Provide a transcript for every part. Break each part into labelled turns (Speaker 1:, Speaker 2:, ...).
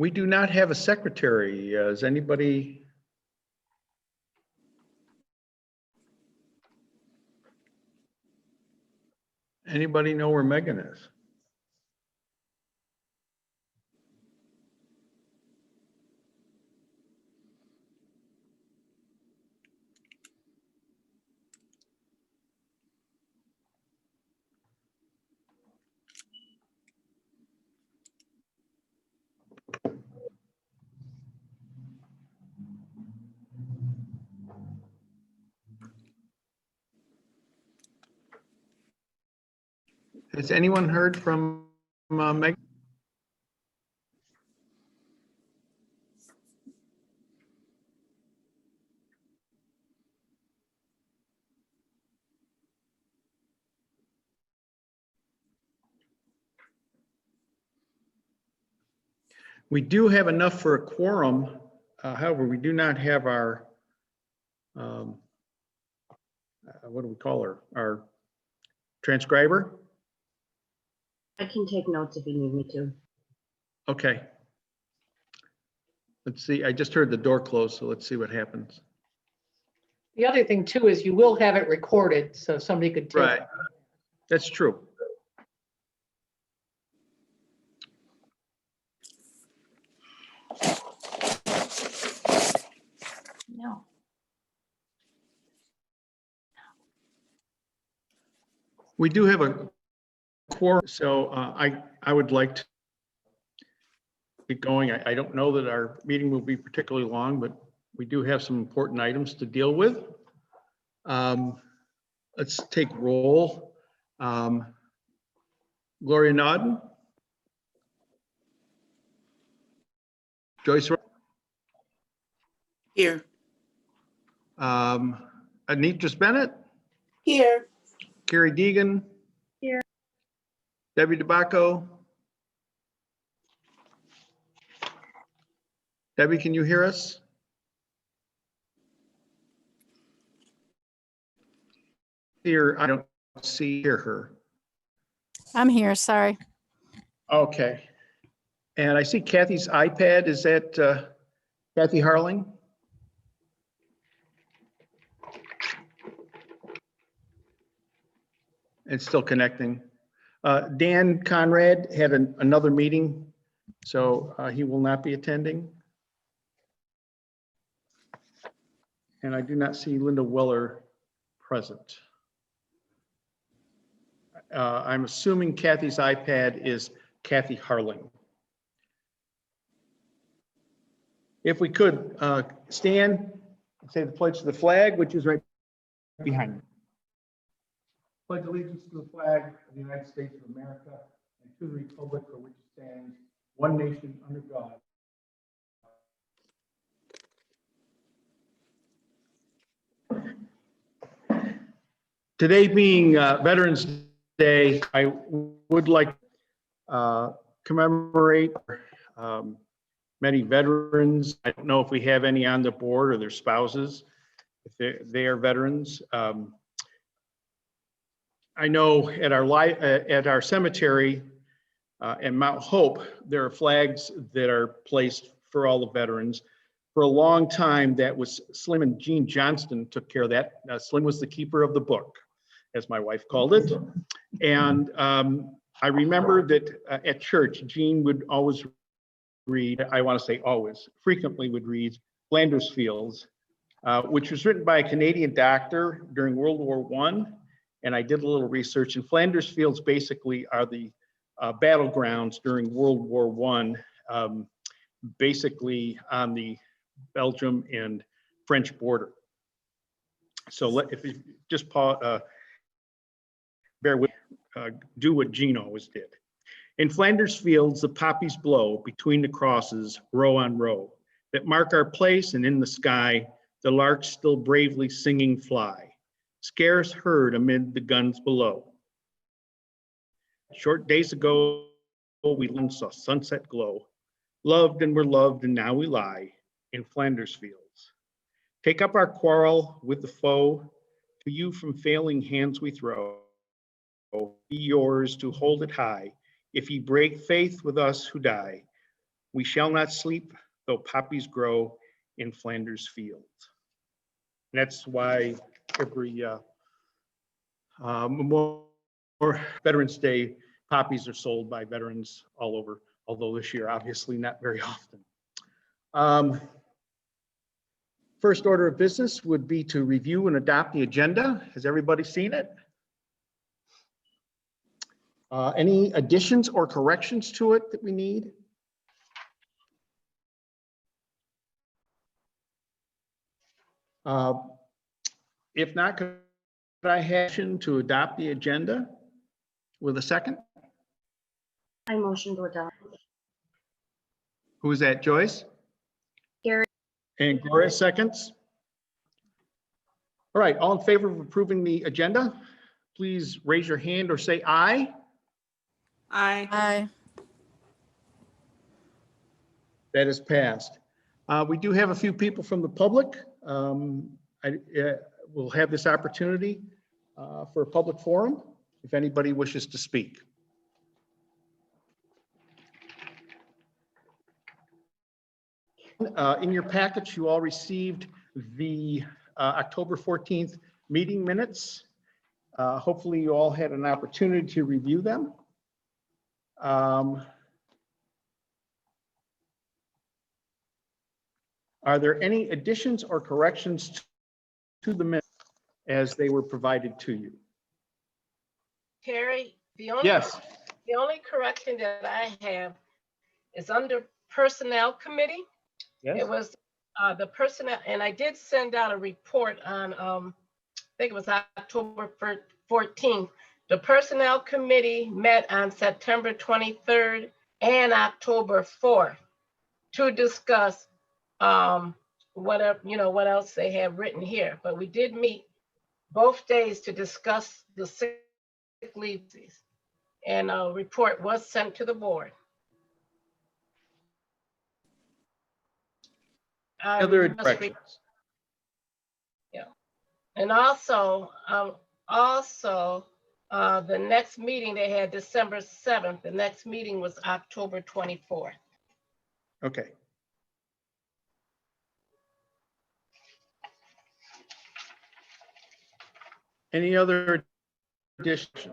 Speaker 1: We do not have a secretary. Is anybody? Anybody know where Megan is? Has anyone heard from Megan? We do have enough for a quorum. However, we do not have our, what do we call her? Our transcriber?
Speaker 2: I can take notes if you need me to.
Speaker 1: Okay. Let's see, I just heard the door close, so let's see what happens.
Speaker 3: The other thing too is you will have it recorded, so somebody could take.
Speaker 1: Right, that's true.
Speaker 2: No.
Speaker 1: We do have a quorum, so I would like to get going. I don't know that our meeting will be particularly long, but we do have some important items to deal with. Let's take roll. Gloria Nodden. Joyce.
Speaker 4: Here.
Speaker 1: Anitris Bennett.
Speaker 4: Here.
Speaker 1: Carrie Deegan.
Speaker 2: Here.
Speaker 1: Debbie DeBacco. Debbie, can you hear us? Here, I don't hear her.
Speaker 5: I'm here, sorry.
Speaker 1: Okay. And I see Kathy's iPad. Is that Kathy Harling? It's still connecting. Dan Conrad had another meeting, so he will not be attending. And I do not see Linda Weller present. I'm assuming Kathy's iPad is Kathy Harling. If we could stand and say the pledge to the flag, which is right behind me. Pledge allegiance to the flag of the United States of America and to the republic for which it stands, one nation under God. Today being Veterans Day, I would like to commemorate many veterans. I don't know if we have any on the board or their spouses, if they are veterans. I know at our cemetery in Mount Hope, there are flags that are placed for all the veterans. For a long time, that was Slim and Jean Johnston took care of that. Slim was the keeper of the book, as my wife called it. And I remember that at church, Jean would always read, I want to say always, frequently would read Flanders Fields, which was written by a Canadian doctor during World War I. And I did a little research, and Flanders Fields basically are the battlegrounds during World War I, basically on the Belgium and French border. So if you just bear with, do what Jean always did. In Flanders Fields, the poppies blow between the crosses, row on row, that mark our place, and in the sky, the larks still bravely singing fly, scarce heard amid the guns below. Short days ago, we saw sunset glow, loved and were loved, and now we lie in Flanders Fields. Take up our quarrel with the foe, to you from failing hands we throw. Be yours to hold it high, if ye break faith with us who die. We shall not sleep, though poppies grow in Flanders fields. And that's why every Memorial Veterans Day, poppies are sold by veterans all over, although this year, obviously not very often. First order of business would be to review and adopt the agenda. Has everybody seen it? Any additions or corrections to it that we need? If not, could I have a motion to adopt the agenda with a second?
Speaker 2: I motion to adopt.
Speaker 1: Who is that, Joyce?
Speaker 2: Gary.
Speaker 1: And Gloria seconds. All right, all in favor of approving the agenda, please raise your hand or say aye.
Speaker 4: Aye.
Speaker 5: Aye.
Speaker 1: That is passed. We do have a few people from the public. We'll have this opportunity for a public forum if anybody wishes to speak. In your package, you all received the October 14th meeting minutes. Hopefully you all had an opportunity to review them. Are there any additions or corrections to the minutes as they were provided to you?
Speaker 6: Terry, the
Speaker 1: Yes.
Speaker 6: only correction that I have is under Personnel Committee.
Speaker 1: Yes.
Speaker 6: It was the personnel, and I did send out a report on, I think it was October 14th. The Personnel Committee met on September 23rd and October 4th to discuss whatever, what else they have written here. But we did meet both days to discuss the sick leave, and a report was sent to the board.
Speaker 1: Other corrections?
Speaker 6: Yeah, and also, the next meeting they had December 7th. The next meeting was October 24th.
Speaker 1: Okay. Any other additions?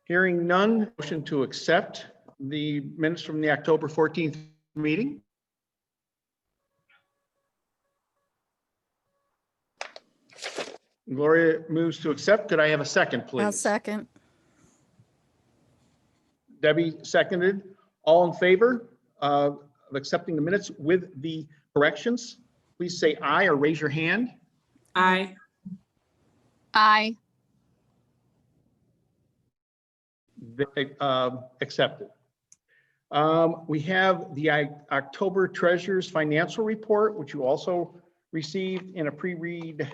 Speaker 1: Hearing none, motion to accept the minutes from the October 14th meeting. Gloria moves to accept. Could I have a second, please?
Speaker 5: I'll second.
Speaker 1: Debbie seconded. All in favor of accepting the minutes with the corrections, please say aye or raise your hand.
Speaker 4: Aye.
Speaker 5: Aye.
Speaker 1: Accepted. We have the October Treasurer's Financial Report, which you also received in a pre-read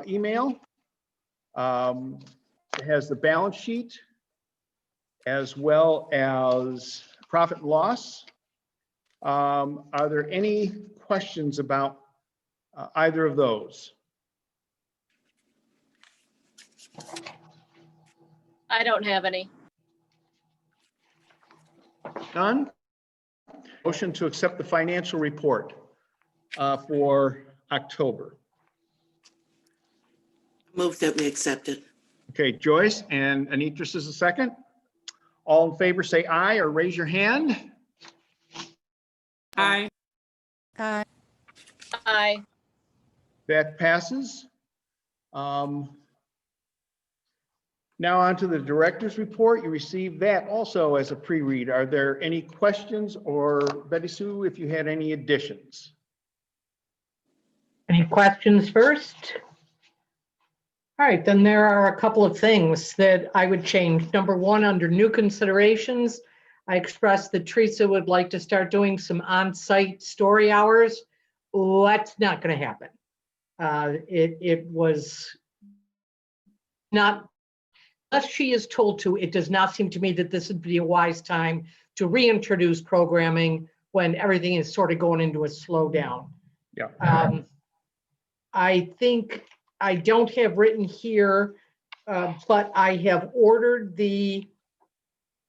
Speaker 1: email. It has the balance sheet as well as profit and loss. Are there any questions about either of those?
Speaker 7: I don't have any.
Speaker 1: None? Motion to accept the financial report for October.
Speaker 4: Move that we accept it.
Speaker 1: Okay, Joyce and Anitris is a second. All in favor, say aye or raise your hand.
Speaker 4: Aye.
Speaker 5: Aye.
Speaker 7: Aye.
Speaker 1: That passes. Now on to the director's report. You received that also as a pre-read. Are there any questions, or Betty Sue, if you had any additions?
Speaker 3: Any questions first? All right, then there are a couple of things that I would change. Number one, under new considerations, I expressed that Teresa would like to start doing some on-site story hours. That's not going to happen. It was not, unless she is told to, it does not seem to me that this would be a wise time to reintroduce programming when everything is sort of going into a slowdown.
Speaker 1: Yeah.
Speaker 3: I think I don't have written here, but I have ordered the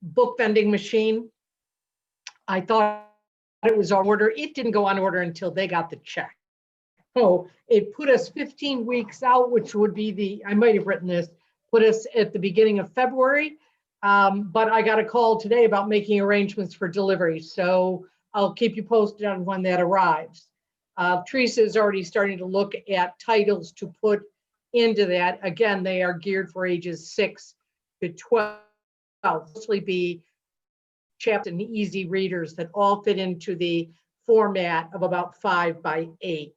Speaker 3: book vending machine. I thought it was on order. It didn't go on order until they got the check. So it put us 15 weeks out, which would be I might have written this, put us at the beginning of February. But I got a call today about making arrangements for delivery. So I'll keep you posted on when that arrives. Teresa is already starting to look at titles to put into that. Again, they are geared for ages 6 to 12, mostly be chapter and easy readers that all fit into the format of about 5 by 8.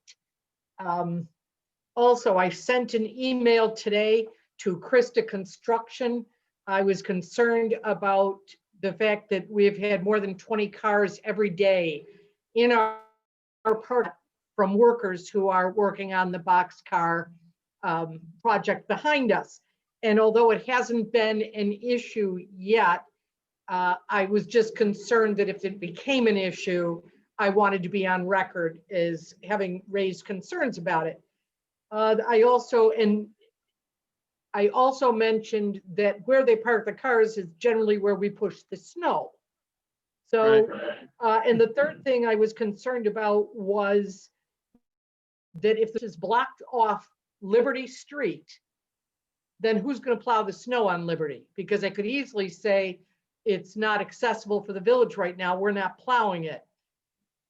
Speaker 3: Also, I sent an email today to Krista Construction. I was concerned about the fact that we've had more than 20 cars every day in our part from workers who are working on the boxcar project behind us. And although it hasn't been an issue yet, I was just concerned that if it became an issue, I wanted to be on record as having raised concerns about it. I also mentioned that where they park the cars is generally where we push the snow. So, and the third thing I was concerned about was that if this is blocked off Liberty Street, then who's going to plow the snow on Liberty? Because I could easily say it's not accessible for the village right now. We're not plowing it.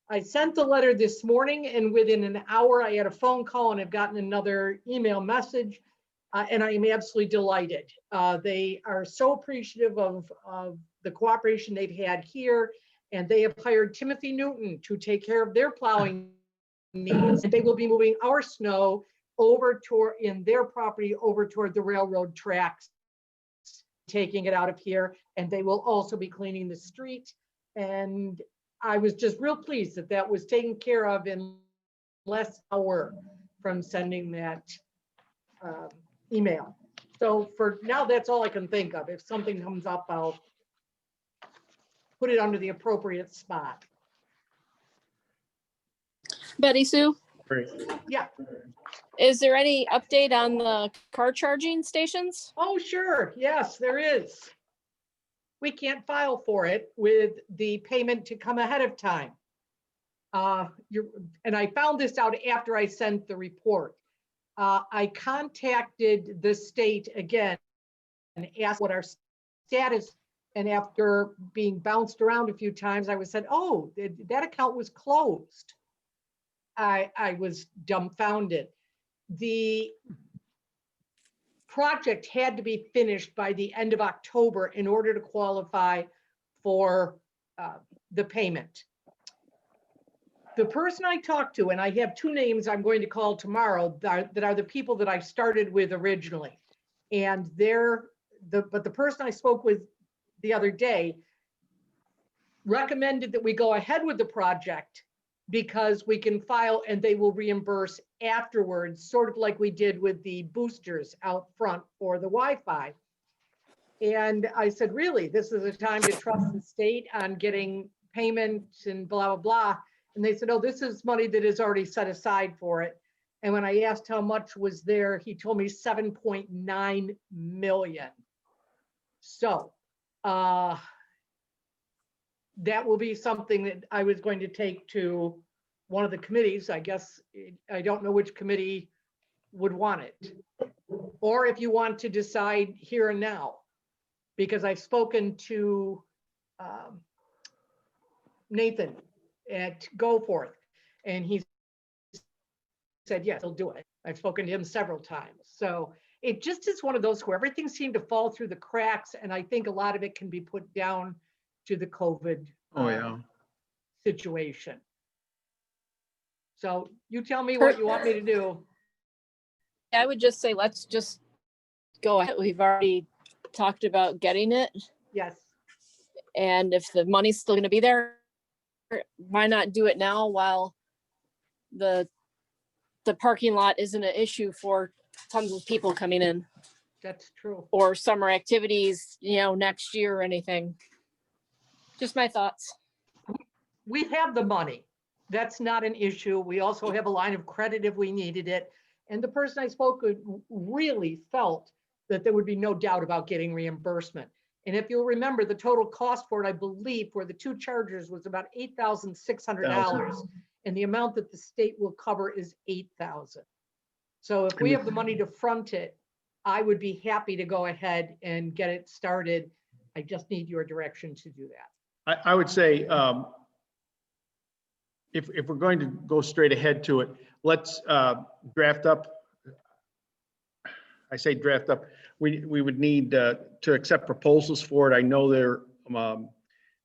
Speaker 3: I sent the letter this morning, and within an hour, I had a phone call and I've gotten another email message, and I am absolutely delighted. They are so appreciative of the cooperation they've had here, and they have hired Timothy Newton to take care of their plowing needs. And they will be moving our snow over in their property over toward the railroad tracks, taking it out of here, and they will also be cleaning the street. And I was just real pleased that that was taken care of in less than an hour from sending that email. So for now, that's all I can think of. If something comes up, I'll put it under the appropriate spot.
Speaker 7: Betty Sue,
Speaker 1: Great.
Speaker 3: Yeah.
Speaker 7: is there any update on the car charging stations?
Speaker 3: Oh, sure. Yes, there is. We can't file for it with the payment to come ahead of time. And I found this out after I sent the report. I contacted the state again and asked what our status, and after being bounced around a few times, I was said, oh, that account was closed. I was dumbfounded. The project had to be finished by the end of October in order to qualify for the payment. The person I talked to, and I have 2 names I'm going to call tomorrow that are the people that I started with originally. And but the person I spoke with the other day recommended that we go ahead with the project because we can file and they will reimburse afterwards, sort of like we did with the boosters out front for the Wi-Fi. And I said, really, this is a time to trust the state on getting payments and blah, blah, blah. And they said, oh, this is money that is already set aside for it. And when I asked how much was there, he told me 7.9 million. So that will be something that I was going to take to one of the committees. I guess, I don't know which committee would want it. Or if you want to decide here and now, because I've spoken to Nathan at Goforth, and he said, yes, he'll do it. I've spoken to him several times. So it just is one of those where everything seemed to fall through the cracks. And I think a lot of it can be put down to the COVID situation. So you tell me what you want me to do.
Speaker 7: I would just say, let's just go ahead. We've already talked about getting it.
Speaker 3: Yes.
Speaker 7: And if the money's still going to be there, why not do it now while the parking lot isn't an issue for tons of people coming in,
Speaker 3: That's true.
Speaker 7: or summer activities, next year or anything. Just my thoughts.
Speaker 3: We have the money. That's not an issue. We also have a line of credit if we needed it. And the person I spoke with really felt that there would be no doubt about getting reimbursement. And if you'll remember, the total cost for it, I believe, for the 2 chargers was about $8,600. And the amount that the state will cover is $8,000. So if we have the money to front it, I would be happy to go ahead and get it started. I just need your direction to do that.
Speaker 1: I would say, if we're going to go straight ahead to it, let's draft up. I say draft up. We would need to accept proposals for it. I know there.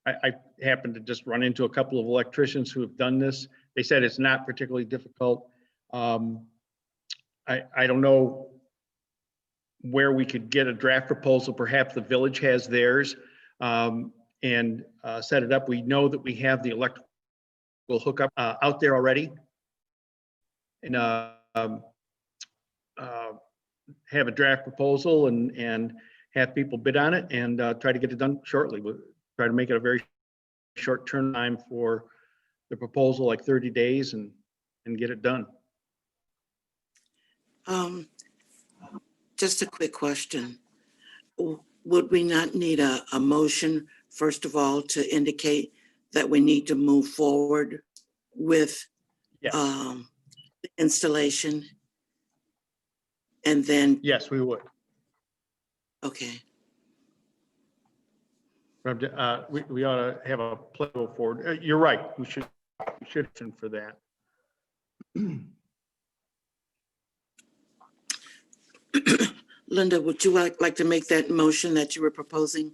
Speaker 1: I happened to just run into a couple of electricians who have done this. They said it's not particularly difficult. I don't know where we could get a draft proposal. Perhaps the village has theirs, and set it up. We know that we have the electrical hookup out there already, and have a draft proposal and have people bid on it and try to get it done shortly. We'll try to make it a very short turn time for the proposal, like 30 days, and get it done.
Speaker 4: Just a quick question. Would we not need a motion, first of all, to indicate that we need to move forward with
Speaker 1: Yes.
Speaker 4: the installation? And then,
Speaker 1: Yes, we would.
Speaker 4: okay,
Speaker 1: We ought to have a play go forward. You're right. We should for that.
Speaker 4: Linda, would you like to make that motion that you were proposing?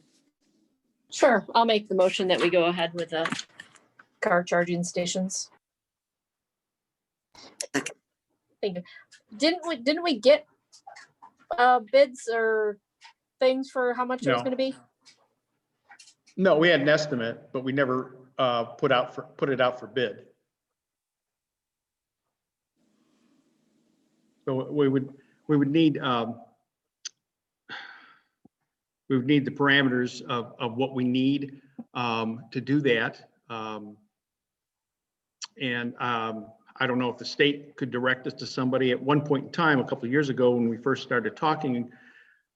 Speaker 7: Sure, I'll make the motion that we go ahead with the car charging stations.
Speaker 4: Okay.
Speaker 7: Thank you. Didn't we get bids or things for how much it was
Speaker 1: No.
Speaker 7: gonna be?
Speaker 1: No, we had an estimate, but we never put it out for bid. So we would need the parameters of what we need to do that. And I don't know if the state could direct us to somebody. At one point in time, a couple of years ago, when we first started talking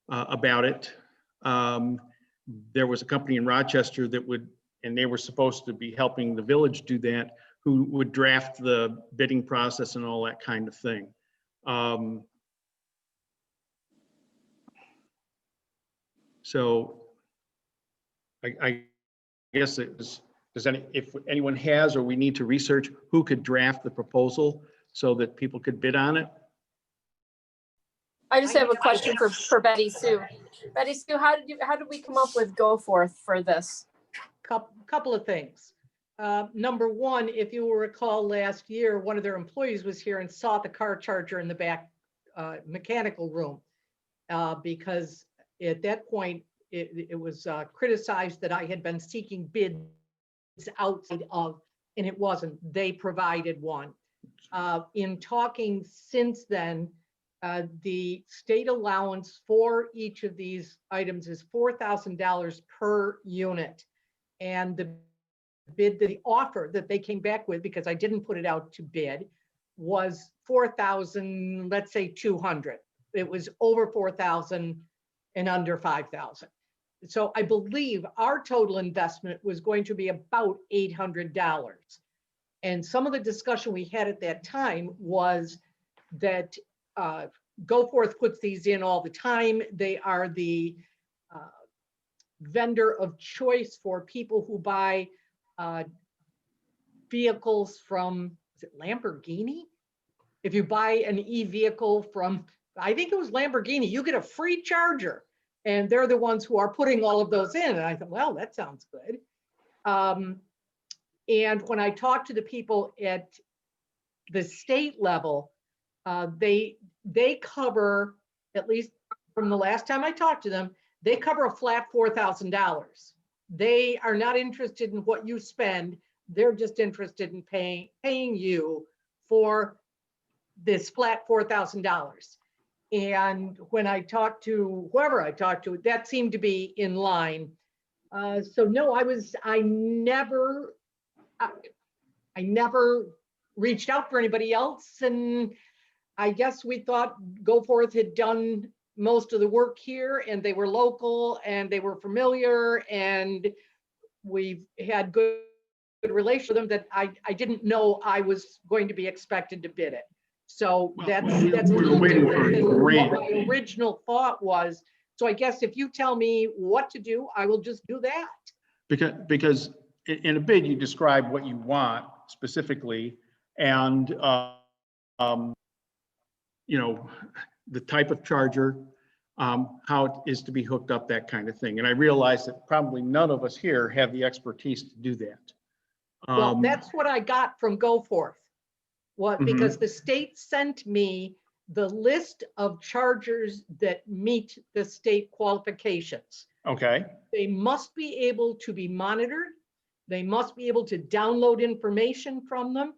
Speaker 1: about it, there was a company in Rochester that would, and they were supposed to be helping the village do that, who would draft the bidding process and all that kind of thing. So I guess if anyone has, or we need to research who could draft the proposal so that people could bid on it.
Speaker 7: I just have a question for Betty Sue. Betty Sue, how did we come up with go forth for this?
Speaker 3: Couple of things. Number one, if you will recall last year, one of their employees was here and saw the car charger in the back mechanical room because at that point it was criticized that I had been seeking bids outside of, and it wasn't. They provided one. In talking since then, the state allowance for each of these items is $4,000 per unit. And the bid, the offer that they came back with, because I didn't put it out to bid, was 4,000, let's say 200. It was over 4,000 and under 5,000. So I believe our total investment was going to be about $800. And some of the discussion we had at that time was that GoForth puts these in all the time. They are the vendor of choice for people who buy vehicles from, is it Lamborghini? If you buy an e-vehicle from, I think it was Lamborghini, you get a free charger. And they're the ones who are putting all of those in. And I thought, well, that sounds good. And when I talked to the people at the state level, they cover, at least from the last time I talked to them, they cover a flat $4,000. They are not interested in what you spend. They're just interested in paying you for this flat $4,000. And when I talked to whoever I talked to, that seemed to be in line. So no, I never reached out for anybody else. And I guess we thought GoForth had done most of the work here, and they were local and they were familiar, and we've had good relation with them, that I didn't know I was going to be expected to bid it. So
Speaker 1: Well,
Speaker 3: that's
Speaker 1: we
Speaker 3: a
Speaker 1: were
Speaker 3: little
Speaker 1: waiting
Speaker 3: different
Speaker 1: for
Speaker 3: than what
Speaker 1: grade.
Speaker 3: my original thought was. So I guess if you tell me what to do, I will just do that.
Speaker 1: Because in a bid, you describe what you want specifically and, you know, the type of charger, how it is to be hooked up, that kind of thing. And I realize that probably none of us here have the expertise to do that.
Speaker 3: Well, that's what I got from Go Forth. What, because
Speaker 1: Mhm.
Speaker 3: the state sent me the list of chargers that meet the state qualifications.
Speaker 1: Okay,
Speaker 3: They must be able to be monitored. They must be able to download information from them.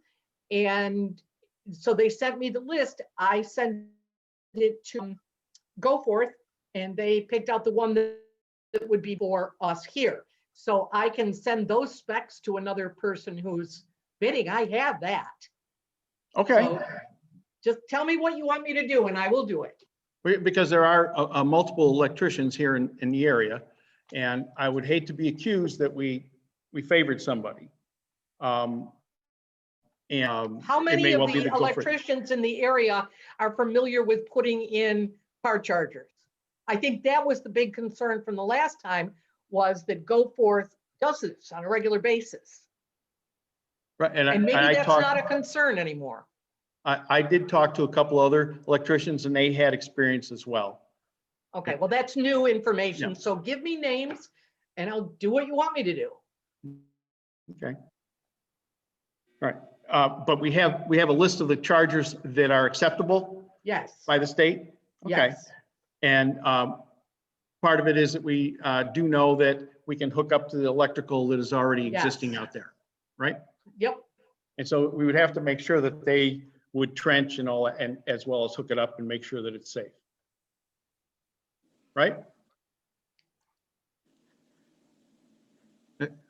Speaker 3: And so they sent me the list. I sent it to Go Forth, and they picked out the one that would be for us here. So I can send those specs to another person who's bidding. I have that.
Speaker 1: okay.
Speaker 3: So just tell me what you want me to do and I will do it.
Speaker 1: Because there are multiple electricians here in the area, and I would hate to be accused that we favored somebody. And
Speaker 3: How
Speaker 1: it
Speaker 3: many
Speaker 1: may
Speaker 3: of
Speaker 1: well be
Speaker 3: the
Speaker 1: Go Forth.
Speaker 3: electricians in the area are familiar with putting in car chargers? I think that was the big concern from the last time, was that Go Forth does this on a regular basis.
Speaker 1: Right,
Speaker 3: And maybe
Speaker 1: I
Speaker 3: that's
Speaker 1: talked,
Speaker 3: not a concern anymore.
Speaker 1: I did talk to a couple other electricians and they had experience as well.
Speaker 3: Okay, well, that's new information.
Speaker 1: Yeah.
Speaker 3: So give me names and I'll do what you want me to do.
Speaker 1: Okay. All right, but we have a list of the chargers that are acceptable
Speaker 3: Yes.
Speaker 1: by the state? Okay.
Speaker 3: Yes.
Speaker 1: And part of it is that we do know that we can hook up to the electrical that is already existing
Speaker 3: Yes.
Speaker 1: out there, right?
Speaker 3: Yep.
Speaker 1: And so we would have to make sure that they would trench and all, that, and as well as hook it up and make sure that it's safe. Right?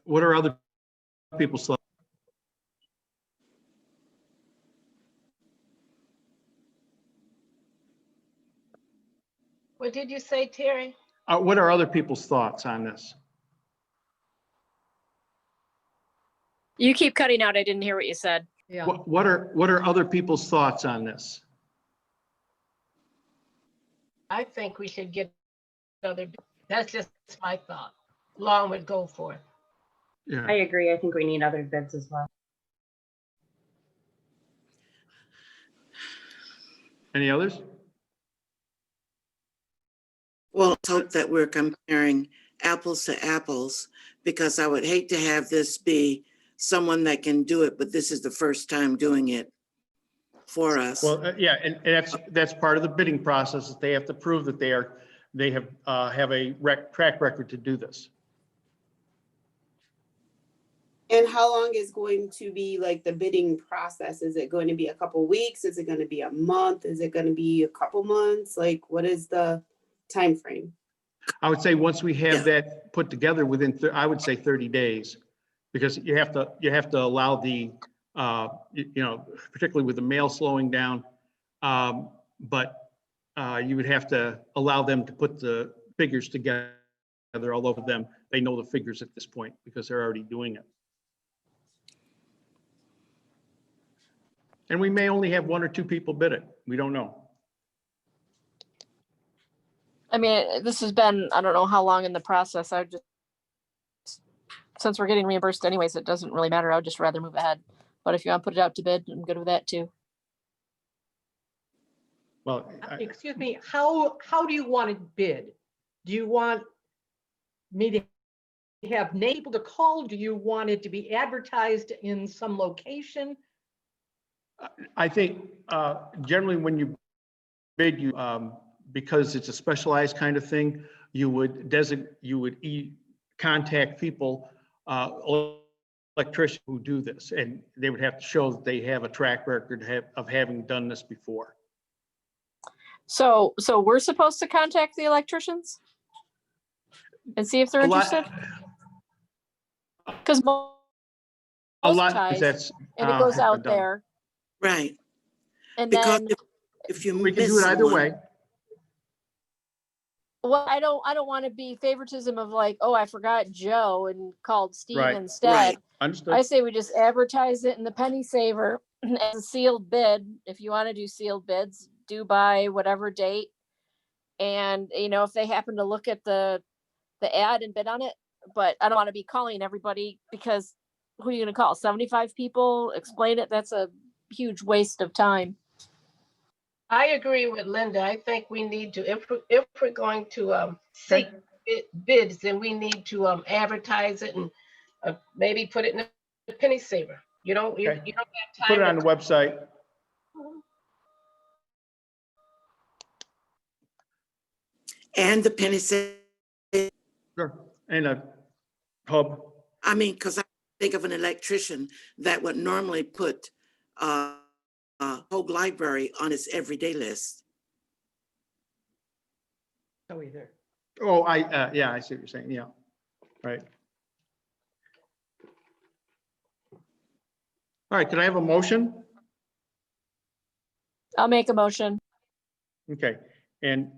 Speaker 1: What are other people's thoughts?
Speaker 6: What did you say, Terry?
Speaker 1: What are other people's thoughts on this?
Speaker 7: You keep cutting out. I didn't hear what you said.
Speaker 3: Yeah.
Speaker 1: What are other people's thoughts on this?
Speaker 6: I think we should get other, that's just my thought, along with Go Forth.
Speaker 1: Yeah.
Speaker 2: I agree. I think we need other bids as well.
Speaker 1: Any others?
Speaker 4: Well, let's hope that we're comparing apples to apples, because I would hate to have this be someone that can do it, but this is the first time doing it for us.
Speaker 1: Well, yeah, and that's part of the bidding process, is they have to prove that they have a track record to do this.
Speaker 8: And how long is going to be like the bidding process? Is it going to be a couple weeks? Is it going to be a month? Is it going to be a couple months? Like, what is the time frame?
Speaker 1: I would say once we
Speaker 4: Yeah.
Speaker 1: have that put together within, I would say 30 days, because you have to allow the, particularly with the mail slowing down. But you would have to allow them to put the figures together, although they know the figures at this point because they're already doing it. And we may only have one or two people bid it. We don't know.
Speaker 7: I mean, this has been, I don't know how long in the process. I would just, since we're getting reimbursed anyways, it doesn't really matter. I would just rather move ahead. But if you want to put it out to bid, I'm good with that too.
Speaker 1: Well,
Speaker 3: Excuse me, how do you want it bid? Do you want me to have people to call? Do you want it to be advertised in some location?
Speaker 1: I think generally when you bid, because it's a specialized kind of thing, you would contact people, electricians who do this, and they would have to show that they have a track record of having done this before.
Speaker 7: So we're supposed to contact the electricians and see if they're
Speaker 1: A lot-
Speaker 7: interested? Because most
Speaker 1: A lot,
Speaker 7: ties,
Speaker 1: that's.
Speaker 7: and it goes
Speaker 1: has been
Speaker 7: out
Speaker 1: done.
Speaker 7: there,
Speaker 4: Right,
Speaker 7: and
Speaker 4: because
Speaker 7: then,
Speaker 4: if you
Speaker 1: We can
Speaker 4: miss
Speaker 1: do it either
Speaker 4: someone,
Speaker 1: way.
Speaker 7: Well, I don't want to be favoritism of like, oh, I forgot Joe and called Steve
Speaker 1: Right.
Speaker 7: instead.
Speaker 4: Right.
Speaker 1: Understood.
Speaker 7: I say we just advertise it in the penny saver as a sealed bid. If you want to do sealed bids, do by whatever date. And if they happen to look at the ad and bid on it, but I don't want to be calling everybody because who are you going to call? 75 people? Explain it. That's a huge waste of time.
Speaker 6: I agree with Linda. I think we need to, if we're going to seek bids, then we need to advertise it and maybe put it in a penny saver. You don't
Speaker 1: Okay.
Speaker 6: have time.
Speaker 1: Put it on the website.
Speaker 4: And the penny saver.
Speaker 1: Sure. And a hub.
Speaker 4: I mean, because I think of an electrician that would normally put Hoag Library on its everyday list.
Speaker 3: So either.
Speaker 1: Oh, yeah, I see what you're saying. Yeah. Right. All right, can I have a motion?
Speaker 7: I'll make a motion.
Speaker 1: Okay, and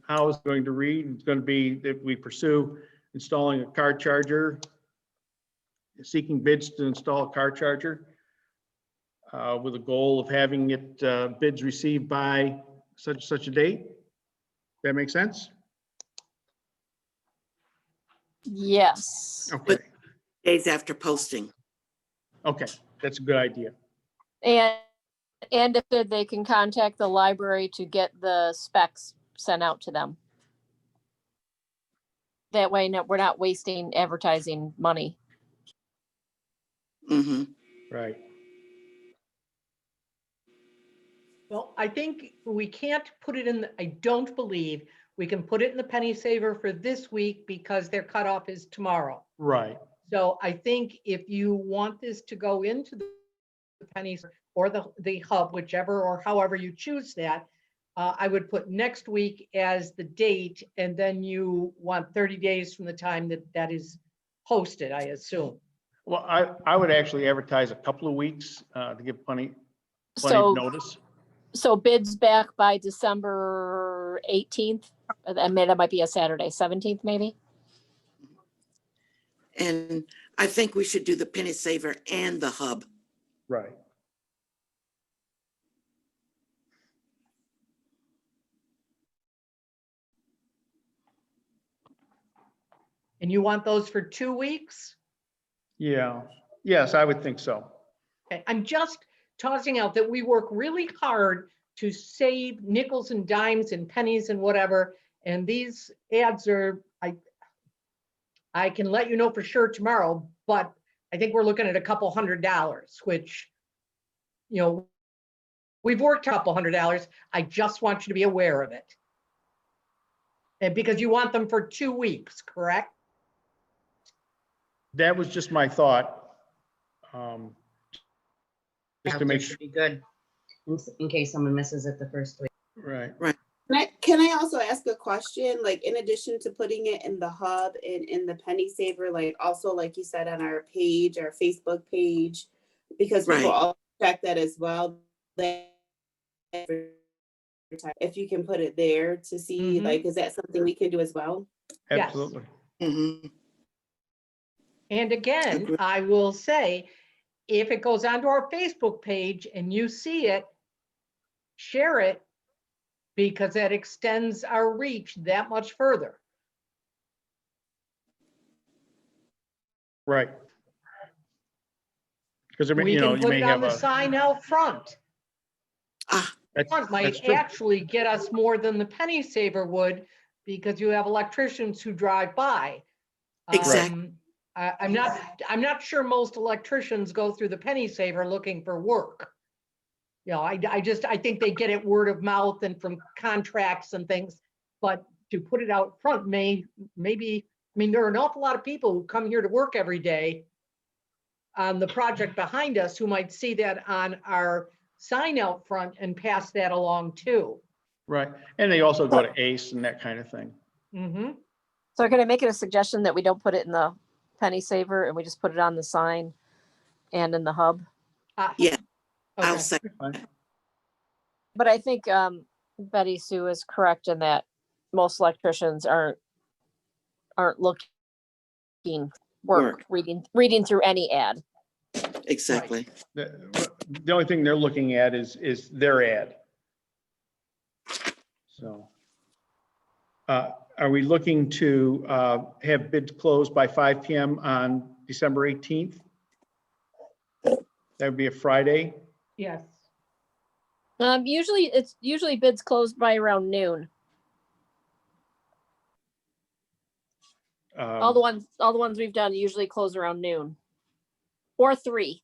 Speaker 1: how is it going to read? It's going to be that we pursue installing a car charger, seeking bids to install a car charger with a goal of having it bids received by such a date. That make sense?
Speaker 7: Yes.
Speaker 1: Okay,
Speaker 4: Days after posting.
Speaker 1: okay, that's a good idea.
Speaker 7: And if they can contact the library to get the specs sent out to them. That way, we're not wasting advertising money.
Speaker 4: Mm-hmm.
Speaker 1: Right.
Speaker 3: Well, I think we can't put it in, I don't believe we can put it in the penny saver for this week because their cutoff is tomorrow.
Speaker 1: Right.
Speaker 3: So I think if you want this to go into the pennies or the hub, whichever or however you choose that, I would put next week as the date, and then you want 30 days from the time that is posted, I assume.
Speaker 1: Well, I would actually advertise a couple of weeks to give plenty
Speaker 7: So,
Speaker 1: of notice.
Speaker 7: so bids back by December 18th. I mean, that might be a Saturday, 17th, maybe.
Speaker 4: And I think we should do the penny saver and the hub.
Speaker 1: Right.
Speaker 3: And you want those for 2 weeks?
Speaker 1: Yeah. Yes, I would think so.
Speaker 3: Okay, I'm just tossing out that we work really hard to save nickels and dimes and pennies and whatever. And these ads are, I can let you know for sure tomorrow, but I think we're looking at a couple $100, which, we've worked a couple $100. I just want you to be aware of it. And because you want them for 2 weeks, correct?
Speaker 1: That was just my thought. Just to make sure.
Speaker 2: Should be good in case someone misses it the first week.
Speaker 1: Right.
Speaker 8: Can I also ask a question? Like, in addition to putting it in the hub and in the penny saver, like also, like you said, on our page, our Facebook page, because people
Speaker 4: Right.
Speaker 8: all check that as well. If you can put it there to see,
Speaker 3: Mhm.
Speaker 8: like, is that something we can do as well?
Speaker 3: Yes.
Speaker 1: Absolutely.
Speaker 4: Mm-hmm.
Speaker 3: And again,
Speaker 4: Agree.
Speaker 3: I will say, if it goes onto our Facebook page and you see it, share it, because that extends our reach that much further.
Speaker 1: Right. Because I mean,
Speaker 3: We
Speaker 1: you
Speaker 3: can put
Speaker 1: may
Speaker 3: it on
Speaker 1: have
Speaker 3: the
Speaker 1: a.
Speaker 3: sign out front.
Speaker 1: That's
Speaker 3: Front might
Speaker 1: true.
Speaker 3: actually get us more than the penny saver would, because you have electricians who drive by.
Speaker 4: Exactly.
Speaker 3: I'm not sure most electricians go through the penny saver looking for work. I think they get it word of mouth and from contracts and things, but to put it out front maybe, there are an awful lot of people who come here to work every day on the project behind us who might see that on our sign out front and pass that along too.
Speaker 1: Right. And they also go to ACE and that kind of thing.
Speaker 3: Mm-hmm.
Speaker 7: So can I make it a suggestion that we don't put it in the penny saver and we just put it on the sign and in the hub?
Speaker 4: Yeah. I'll
Speaker 3: Okay.
Speaker 4: say,
Speaker 7: But I think Betty Sue is correct in that most electricians aren't looking
Speaker 4: Work.
Speaker 7: reading through any ad.
Speaker 4: Exactly.
Speaker 1: The only thing they're looking at is their ad. So, are we looking to have bids closed by 5 p.m. on December 18th? That would be a Friday.
Speaker 3: Yes.
Speaker 7: Usually bids closed by around noon. All the ones we've done usually close around noon or 3.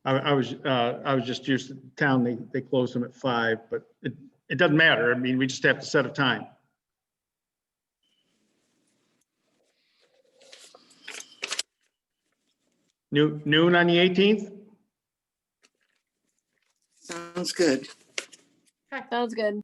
Speaker 1: I was just used to town, they close them at 5, but it doesn't matter. I mean, we just have to set a time. Noon on the 18th?
Speaker 4: Sounds good.
Speaker 7: Sounds good.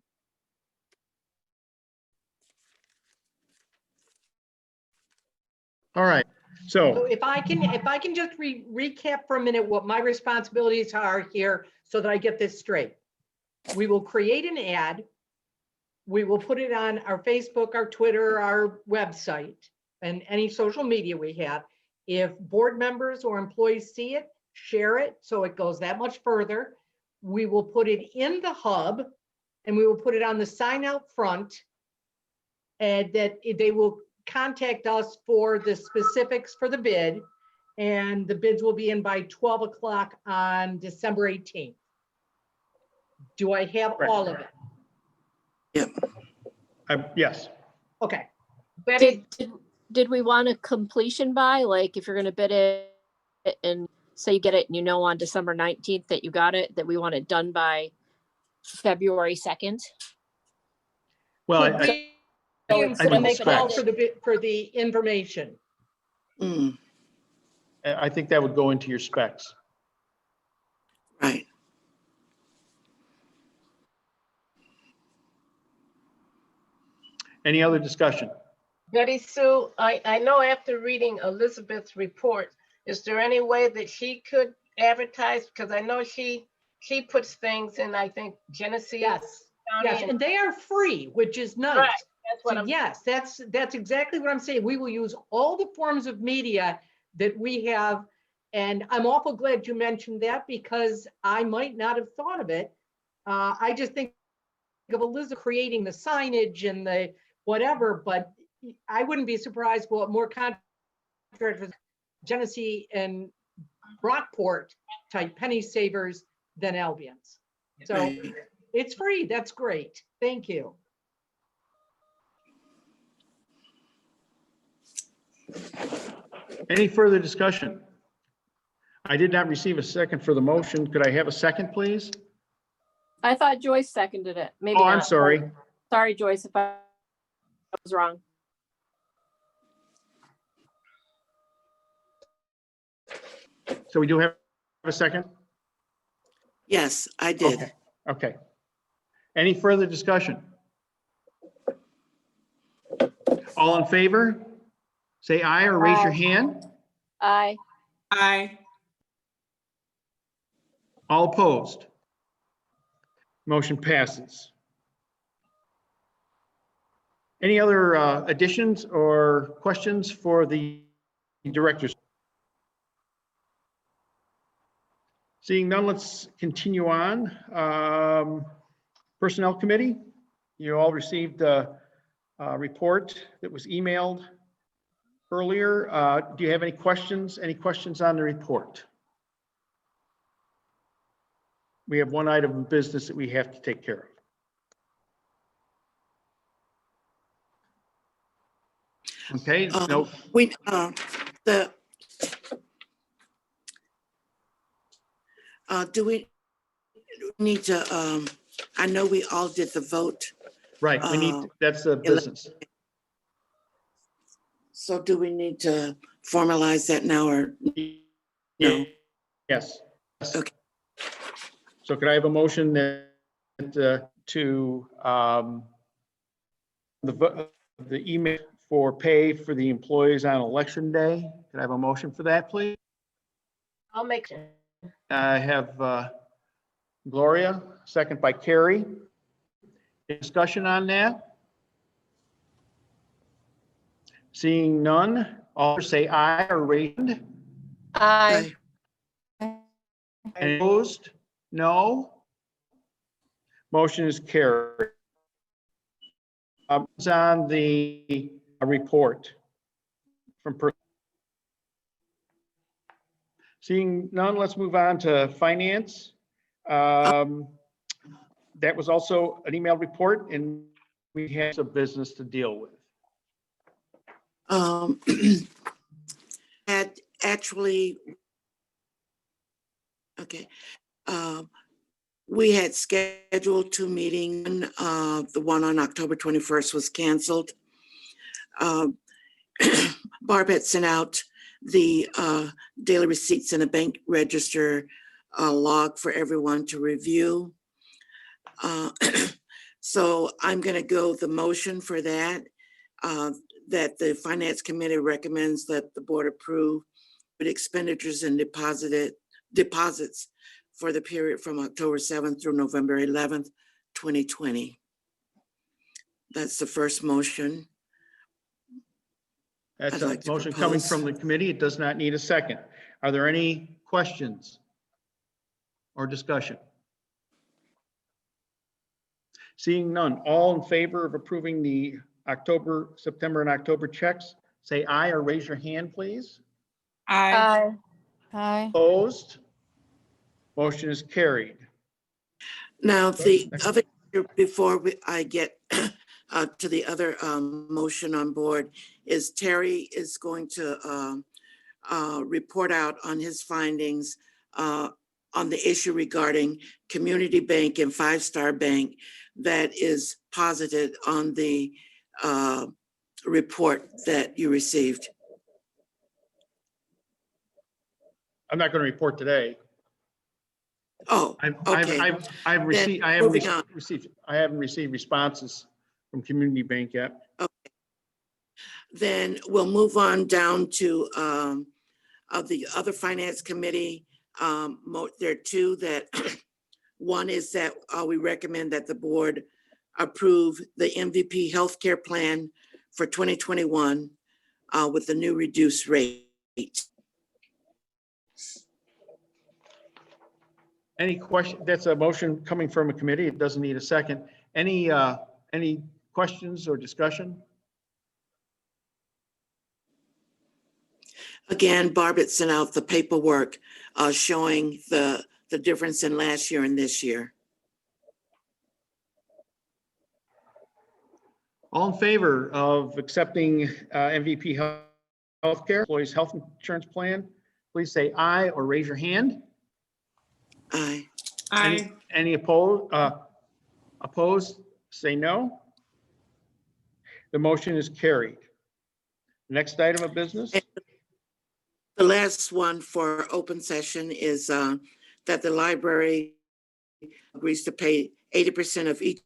Speaker 1: All right,
Speaker 3: So
Speaker 1: so,
Speaker 3: if I can just recap for a minute what my responsibilities are here so that I get this straight. We will create an ad. We will put it on our Facebook, our Twitter, our website, and any social media we have. If board members or employees see it, share it so it goes that much further. We will put it in the hub and we will put it on the sign out front. And that they will contact us for the specifics for the bid. And the bids will be in by 12 o'clock on December 18th. Do I have all of it?
Speaker 4: Yep.
Speaker 1: yes.
Speaker 3: Okay.
Speaker 6: Betty,
Speaker 7: Did we want a completion by, like, if you're gonna bid it and say you get it and on December 19th that you got it, that we want it done by February 2nd?
Speaker 1: Well,
Speaker 3: Could
Speaker 1: I
Speaker 3: be
Speaker 7: So
Speaker 3: in
Speaker 7: it's
Speaker 3: when
Speaker 7: gonna
Speaker 3: they
Speaker 7: make
Speaker 3: call
Speaker 7: it-
Speaker 3: for the bid, for the information.
Speaker 4: Mm,
Speaker 1: I think that would go into your specs.
Speaker 4: right.
Speaker 1: Any other discussion?
Speaker 6: Betty Sue, I know after reading Elizabeth's report, is there any way that she could advertise? Because I know she puts things in, I think, Genesee
Speaker 3: Yes,
Speaker 6: County.
Speaker 3: yes, and they are free, which is
Speaker 6: Right,
Speaker 3: nice.
Speaker 6: that's what
Speaker 3: So
Speaker 6: I'm,
Speaker 3: yes, that's exactly what I'm saying. We will use all the forms of media that we have. And I'm awful glad you mentioned that because I might not have thought of it. I just think of Elizabeth creating the signage and the whatever, but I wouldn't be surprised what more contractors, Genesee and Rockport type penny savers than Albion's. So
Speaker 4: Right.
Speaker 3: it's free. That's great. Thank you.
Speaker 1: Any further discussion? I did not receive a second for the motion. Could I have a second, please?
Speaker 7: I thought Joyce seconded it. Maybe
Speaker 1: Oh,
Speaker 7: not.
Speaker 1: I'm sorry.
Speaker 7: Sorry, Joyce, if I was wrong.
Speaker 1: So we do have a second?
Speaker 4: Yes, I did.
Speaker 1: Okay. Okay. Any further discussion? All in favor? Say aye or raise your
Speaker 7: Aye.
Speaker 1: hand.
Speaker 7: Aye.
Speaker 8: Aye.
Speaker 1: All opposed? Motion passes. Any other additions or questions for the directors? Seeing none, let's continue on. Personnel Committee, you all received a report that was emailed earlier. Do you have any questions? Any questions on the report? We have one item of business that we have to take care of. Okay, no,
Speaker 4: We, do we need to, I know we all did the vote.
Speaker 1: right, we need, that's the business.
Speaker 4: So do we need to formalize that now or no?
Speaker 1: Yes.
Speaker 4: Okay.
Speaker 1: So could I have a motion that the email for pay for the employees on election day? Could I have a motion for that, please?
Speaker 6: I'll make sure.
Speaker 1: I have Gloria, second by Carrie. Discussion on that? Seeing none, all say aye or raise hand.
Speaker 7: Aye.
Speaker 1: Any opposed? No. Motion is carried. It's on the report from. Seeing none, let's move on to finance. That was also an email report, and we have some business to deal with.
Speaker 4: Had actually, okay. We had scheduled 2 meetings. The one on October 21st was canceled. Barb had sent out the daily receipts in a bank register log for everyone to review. So I'm going to go the motion for that, that the Finance Committee recommends that the board approve the expenditures and deposits for the period from October 7th through November 11th, 2020. That's the first motion.
Speaker 1: That's
Speaker 4: I'd
Speaker 1: a
Speaker 4: like to
Speaker 1: motion coming
Speaker 4: propose.
Speaker 1: from the committee. It does not need a second. Are there any questions or discussion? Seeing none, all in favor of approving the October, September, and October checks, say aye or raise your hand, please.
Speaker 7: Aye.
Speaker 5: Aye.
Speaker 1: Opposed? Motion is carried.
Speaker 4: Now, the other, before I get to the other motion on board, is Terry is going to report out on his findings on the issue regarding Community Bank and Five Star Bank that is posited on the report that you received.
Speaker 1: I'm not going to report today.
Speaker 4: Oh, okay.
Speaker 1: I haven't received responses from Community Bank yet.
Speaker 4: Then we'll move on down to the other Finance Committee. There are 2 that, one is that we recommend that the board approve the MVP healthcare plan for 2021 with the new reduced rate.
Speaker 1: Any question? That's a motion coming from a committee. It doesn't need a second. Any questions or discussion?
Speaker 4: Again, Barb had sent out the paperwork showing the difference in last year and this year.
Speaker 1: All in favor of accepting MVP Healthcare, Employees Health Insurance Plan, please say aye or raise your hand.
Speaker 4: Aye.
Speaker 1: Any opposed? Opposed, say no. The motion is carried. Next item of business.
Speaker 4: The last one for open session is that the library agrees to pay 80% of each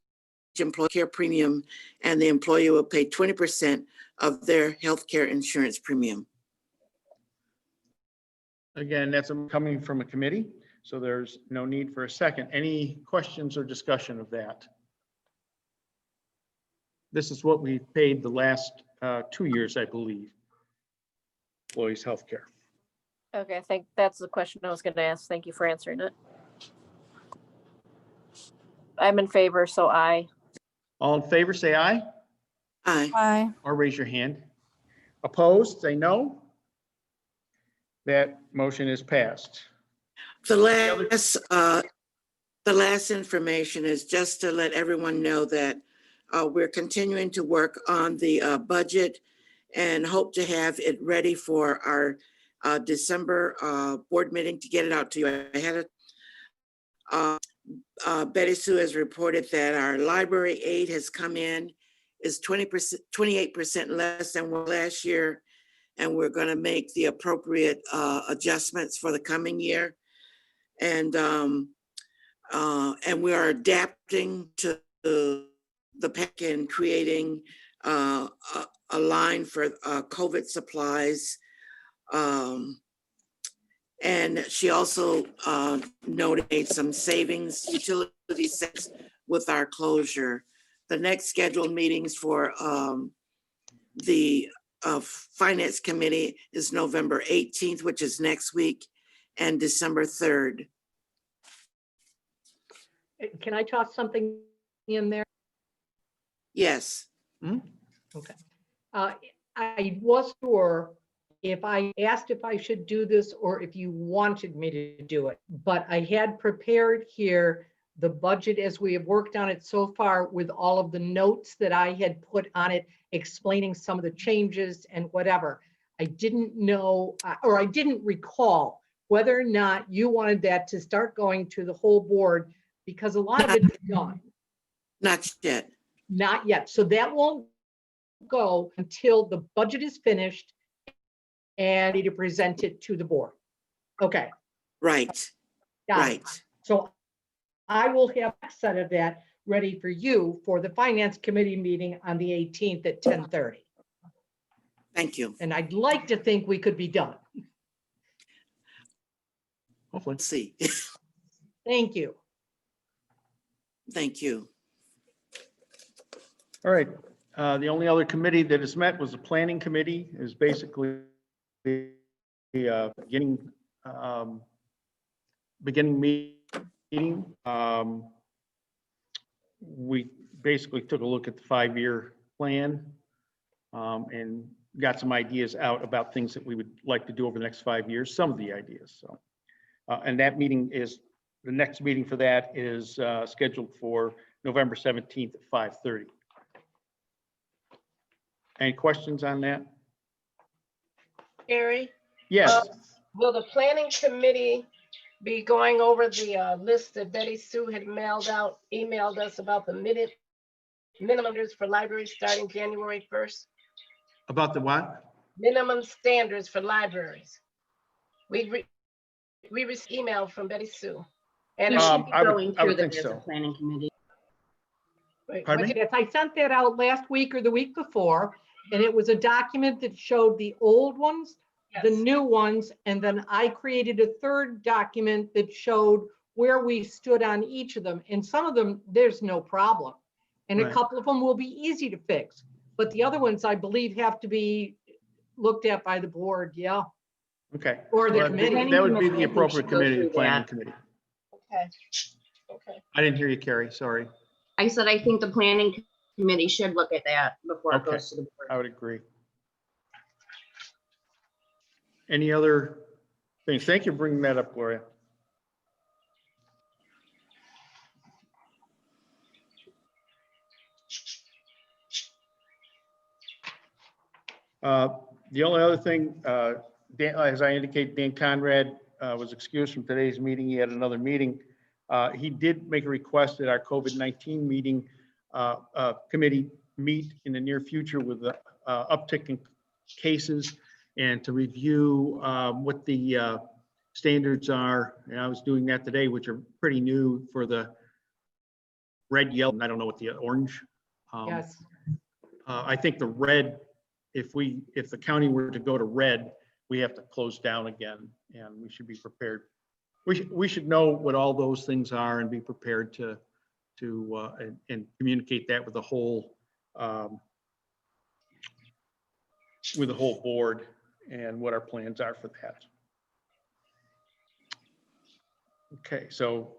Speaker 4: employee care premium, and the employee will pay 20% of their healthcare insurance premium.
Speaker 1: Again, that's coming from a committee, so there's no need for a second. Any questions or discussion of that? This is what we paid the last 2 years, I believe. Employees healthcare.
Speaker 7: Okay, I think that's the question I was going to ask. Thank you for answering it. I'm in favor, so aye.
Speaker 1: All in favor, say aye
Speaker 4: Aye.
Speaker 5: Aye.
Speaker 1: or raise your hand. Opposed, say no. That motion is passed.
Speaker 4: The last information is just to let everyone know that we're continuing to work on the budget and hope to have it ready for our December board meeting to get it out to you ahead of. Betty Sue has reported that our library aid has come in, is 28% less than last year, and we're going to make the appropriate adjustments for the coming year. And we are adapting to the pack and creating a line for COVID supplies. And she also noted some savings, utility savings with our closure. The next scheduled meetings for the Finance Committee is November 18th, which is next week, and December 3rd.
Speaker 3: Can I toss something in there?
Speaker 4: Yes.
Speaker 3: Okay. I was sure if I asked if I should do this or if you wanted me to do it, but I had prepared here the budget as we have worked on it so far with all of the notes that I had put on it, explaining some of the changes and whatever. I didn't know, or I didn't recall whether or not you wanted that to start going to the whole board, because a lot of it's done.
Speaker 4: Not yet.
Speaker 3: Not yet. So that won't go until the budget is finished and need to present it to the board. Okay.
Speaker 4: Right,
Speaker 3: got it.
Speaker 4: right.
Speaker 3: So I will have a set of that ready for you for the Finance Committee meeting on the 18th at 10:30.
Speaker 4: Thank you.
Speaker 3: And I'd like to think we could be done.
Speaker 1: Hopefully.
Speaker 4: Let's see.
Speaker 3: Thank you.
Speaker 4: Thank you.
Speaker 1: All right. The only other committee that has met was the Planning Committee. Is basically the beginning meeting. We basically took a look at the 5-year plan and got some ideas out about things that we would like to do over the next 5 years, some of the ideas. So, and that meeting is, the next meeting for that is scheduled for November 17th at 5:30. Any questions on that?
Speaker 6: Gary,
Speaker 1: Yes.
Speaker 6: will the planning committee be going over the list that Betty Sue had emailed us about the minimums for libraries starting January 1st?
Speaker 1: About the what?
Speaker 6: Minimum standards for libraries. We received email from Betty Sue. And
Speaker 2: We should be
Speaker 1: I would-
Speaker 2: going
Speaker 1: I
Speaker 2: through
Speaker 1: would
Speaker 2: that
Speaker 1: think
Speaker 2: as a
Speaker 1: so.
Speaker 2: planning committee.
Speaker 6: Wait,
Speaker 1: Pardon
Speaker 6: what
Speaker 1: me?
Speaker 3: Yes, I sent that out last week or the week before, and it was a document that showed the old ones, the
Speaker 6: Yes.
Speaker 3: new ones, and then I created a third document that showed where we stood on each of them. And some of them, there's no problem. And a
Speaker 1: Right.
Speaker 3: couple of them will be easy to fix. But the other ones, I believe, have to be looked at by the board, yeah,
Speaker 1: Okay.
Speaker 3: or the
Speaker 1: Well,
Speaker 3: committee.
Speaker 1: that would be the
Speaker 2: Planning
Speaker 1: appropriate
Speaker 2: should go
Speaker 1: committee, the
Speaker 2: through
Speaker 1: planning
Speaker 2: that.
Speaker 1: committee.
Speaker 6: Okay. Okay.
Speaker 1: I didn't hear you, Carrie, sorry.
Speaker 2: I said, I think the planning committee should look at that before it
Speaker 1: Okay.
Speaker 2: goes to the board.
Speaker 1: I would agree. Any other things? Thank you for bringing that up, Gloria. The only other thing, Dan, as I indicate, Dan Conrad was excused from today's meeting. He had another meeting. He did make a request that our COVID-19 meeting committee meet in the near future with the uptick in cases and to review what the standards are. And I was doing that today, which are pretty new for the red, yellow, and I don't know what the orange.
Speaker 3: Yes,
Speaker 1: I think the red, if the county were to go to red, we have to close down again, and we should be prepared. We should know what all those things are and be prepared to and communicate that with the whole board and what our plans are for that. Okay, so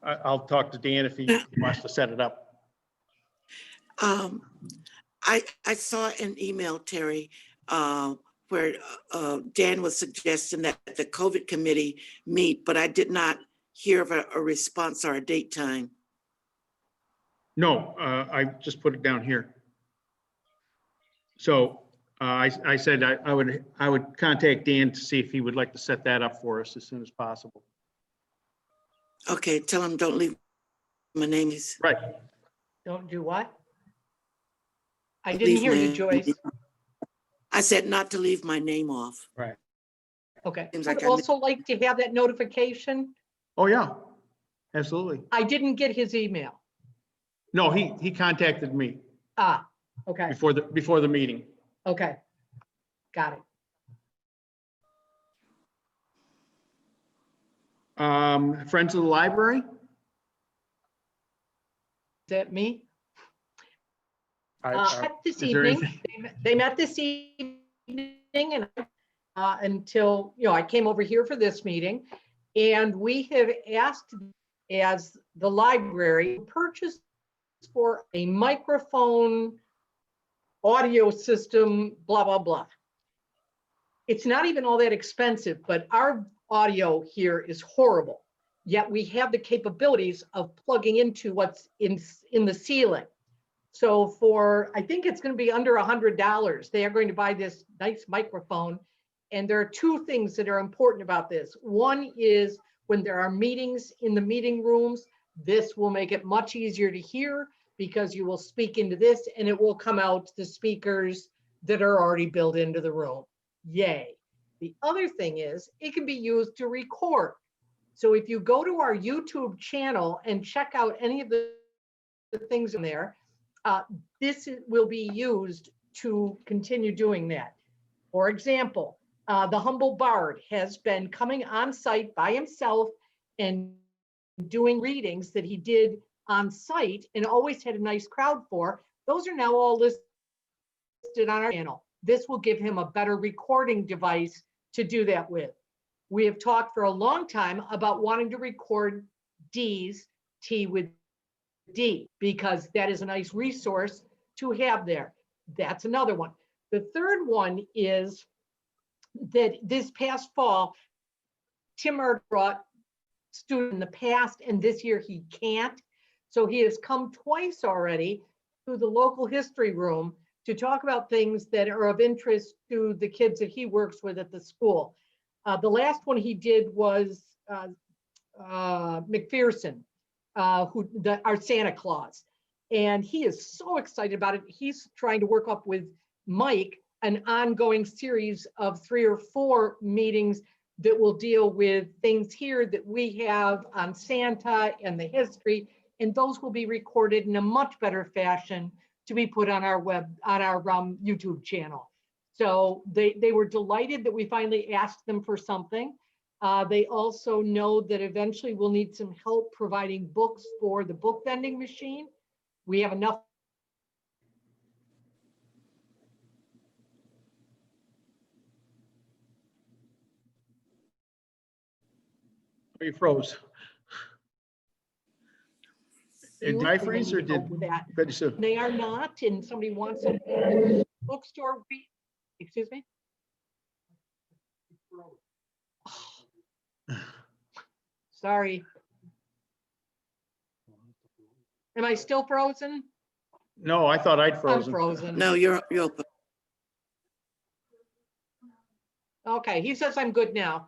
Speaker 1: I'll talk to Dan if he wants to set it up.
Speaker 4: I saw an email, Terry, where Dan was suggesting that the COVID committee meet, but I did not hear of a response or a date time.
Speaker 1: No, I just put it down here. So I said I would contact Dan to see if he would like to set that up for us as soon as possible.
Speaker 4: Okay, tell him don't leave my name is.
Speaker 1: Right.
Speaker 3: don't do what? I didn't hear you, Joyce.
Speaker 4: I said not to leave my name off.
Speaker 1: Right.
Speaker 3: Okay.
Speaker 4: Seems
Speaker 3: I'd
Speaker 4: like I
Speaker 3: also like to have that notification.
Speaker 1: Oh, yeah, absolutely.
Speaker 3: I didn't get his email.
Speaker 1: No, he contacted me
Speaker 3: Ah, okay,
Speaker 1: before the meeting.
Speaker 3: okay. Got it.
Speaker 1: Friends of the library?
Speaker 3: Is that me? Met this
Speaker 1: Is there
Speaker 3: evening.
Speaker 1: anything?
Speaker 3: They met this evening and until, I came over here for this meeting. And we have asked as the library purchase for a microphone, audio system, blah, blah, blah. It's not even all that expensive, but our audio here is horrible. Yet we have the capabilities of plugging into what's in the ceiling. So for, I think it's going to be under $100, they are going to buy this nice microphone. And there are two things that are important about this. One is when there are meetings in the meeting rooms, this will make it much easier to hear because you will speak into this and it will come out the speakers that are already built into the room. Yay. The other thing is it can be used to record. So if you go to our YouTube channel and check out any of the things in there, will be used to continue doing that. For example, the Humble Bard has been coming on site by himself and doing readings that he did on site and always had a nice crowd for. Those are now all listed on our channel. This will give him a better recording device to do that with. We have talked for a long time about wanting to record D's, T with D, because that is a nice resource to have there. That's another one. The third one is that this past fall, Tim brought student in the past, and this year he can't. So he has come twice already to the local history room to talk about things that are of interest to the kids that he works with at the school. The last one he did was McPherson, our Santa Claus. And he is so excited about it. He's trying to work up with Mike an ongoing series of 3 or 4 meetings that will deal with things here that we have on Santa and the history. And those will be recorded in a much better fashion to be put on our YouTube channel. So they were delighted that we finally asked them for something. They also know that eventually we'll need some help providing books for the book vending machine. We have enough.
Speaker 1: You froze. Did I freeze or
Speaker 3: Help
Speaker 1: did
Speaker 3: with that.
Speaker 1: Betty Sue?
Speaker 3: They are not, and somebody wants a bookstore. Excuse me? Sorry. Am I still frozen?
Speaker 1: No, I thought I'd
Speaker 3: I'm
Speaker 1: frozen.
Speaker 3: frozen.
Speaker 4: No, you're open.
Speaker 3: Okay, he says I'm good now.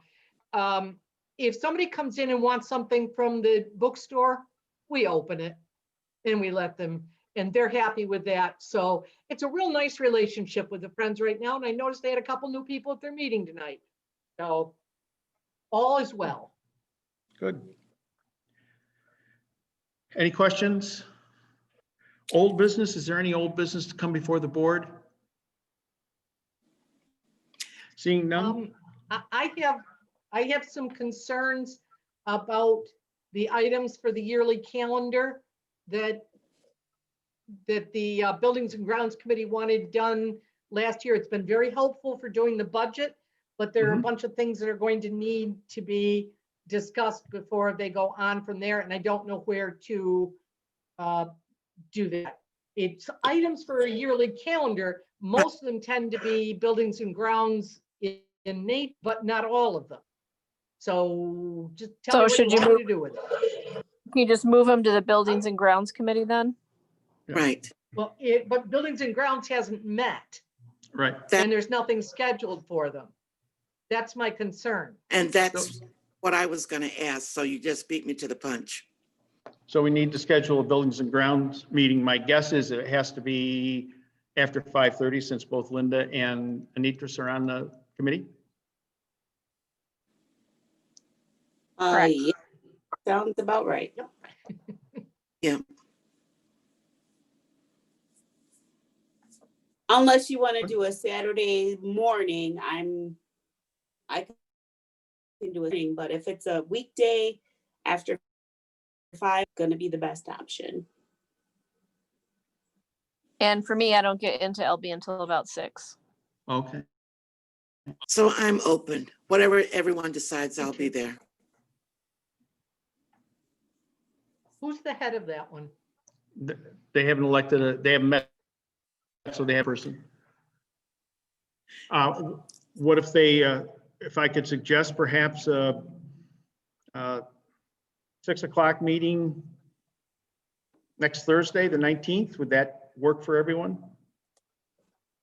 Speaker 3: If somebody comes in and wants something from the bookstore, we open it and we let them, and they're happy with that. So it's a real nice relationship with the friends right now. And I noticed they had a couple new people at their meeting tonight. So all is well.
Speaker 1: Good. Any questions? Old business, is there any old business to come before the board? Seeing none?
Speaker 3: I have some concerns about the items for the yearly calendar that the Buildings and Grounds Committee wanted done last year. It's been very helpful for doing the budget, but there are a bunch of things that are going to need to be discussed before they go on from there. And I don't know where to do that. It's items for a yearly calendar. Most of them tend to be buildings and grounds in Nate, but not all of them. So just tell me what you want me to do with it.
Speaker 7: Can you just move them to the Buildings and Grounds Committee then?
Speaker 1: Yeah.
Speaker 4: Right.
Speaker 3: Well, but Buildings and Grounds hasn't met,
Speaker 1: Right.
Speaker 3: and there's nothing scheduled for them. That's my concern.
Speaker 4: And that's what I was going to ask. So you just beat me to the punch.
Speaker 1: So we need to schedule a buildings and grounds meeting. My guess is it has to be after 5:30 since both Linda and Anitris are on the committee.
Speaker 8: Yeah, sounds about right.
Speaker 3: Yep.
Speaker 4: Yeah.
Speaker 8: Unless you want to do a Saturday morning, I can do a thing, but if it's a weekday after 5, gonna be the best option.
Speaker 7: And for me, I don't get into LB until about 6.
Speaker 1: Okay.
Speaker 4: So I'm open. Whatever everyone decides, I'll be there.
Speaker 3: Who's the head of that one?
Speaker 1: They haven't elected, they haven't met, so they have a person. What if they, if I could suggest perhaps a 6 o'clock meeting next Thursday, the 19th, would that work for everyone?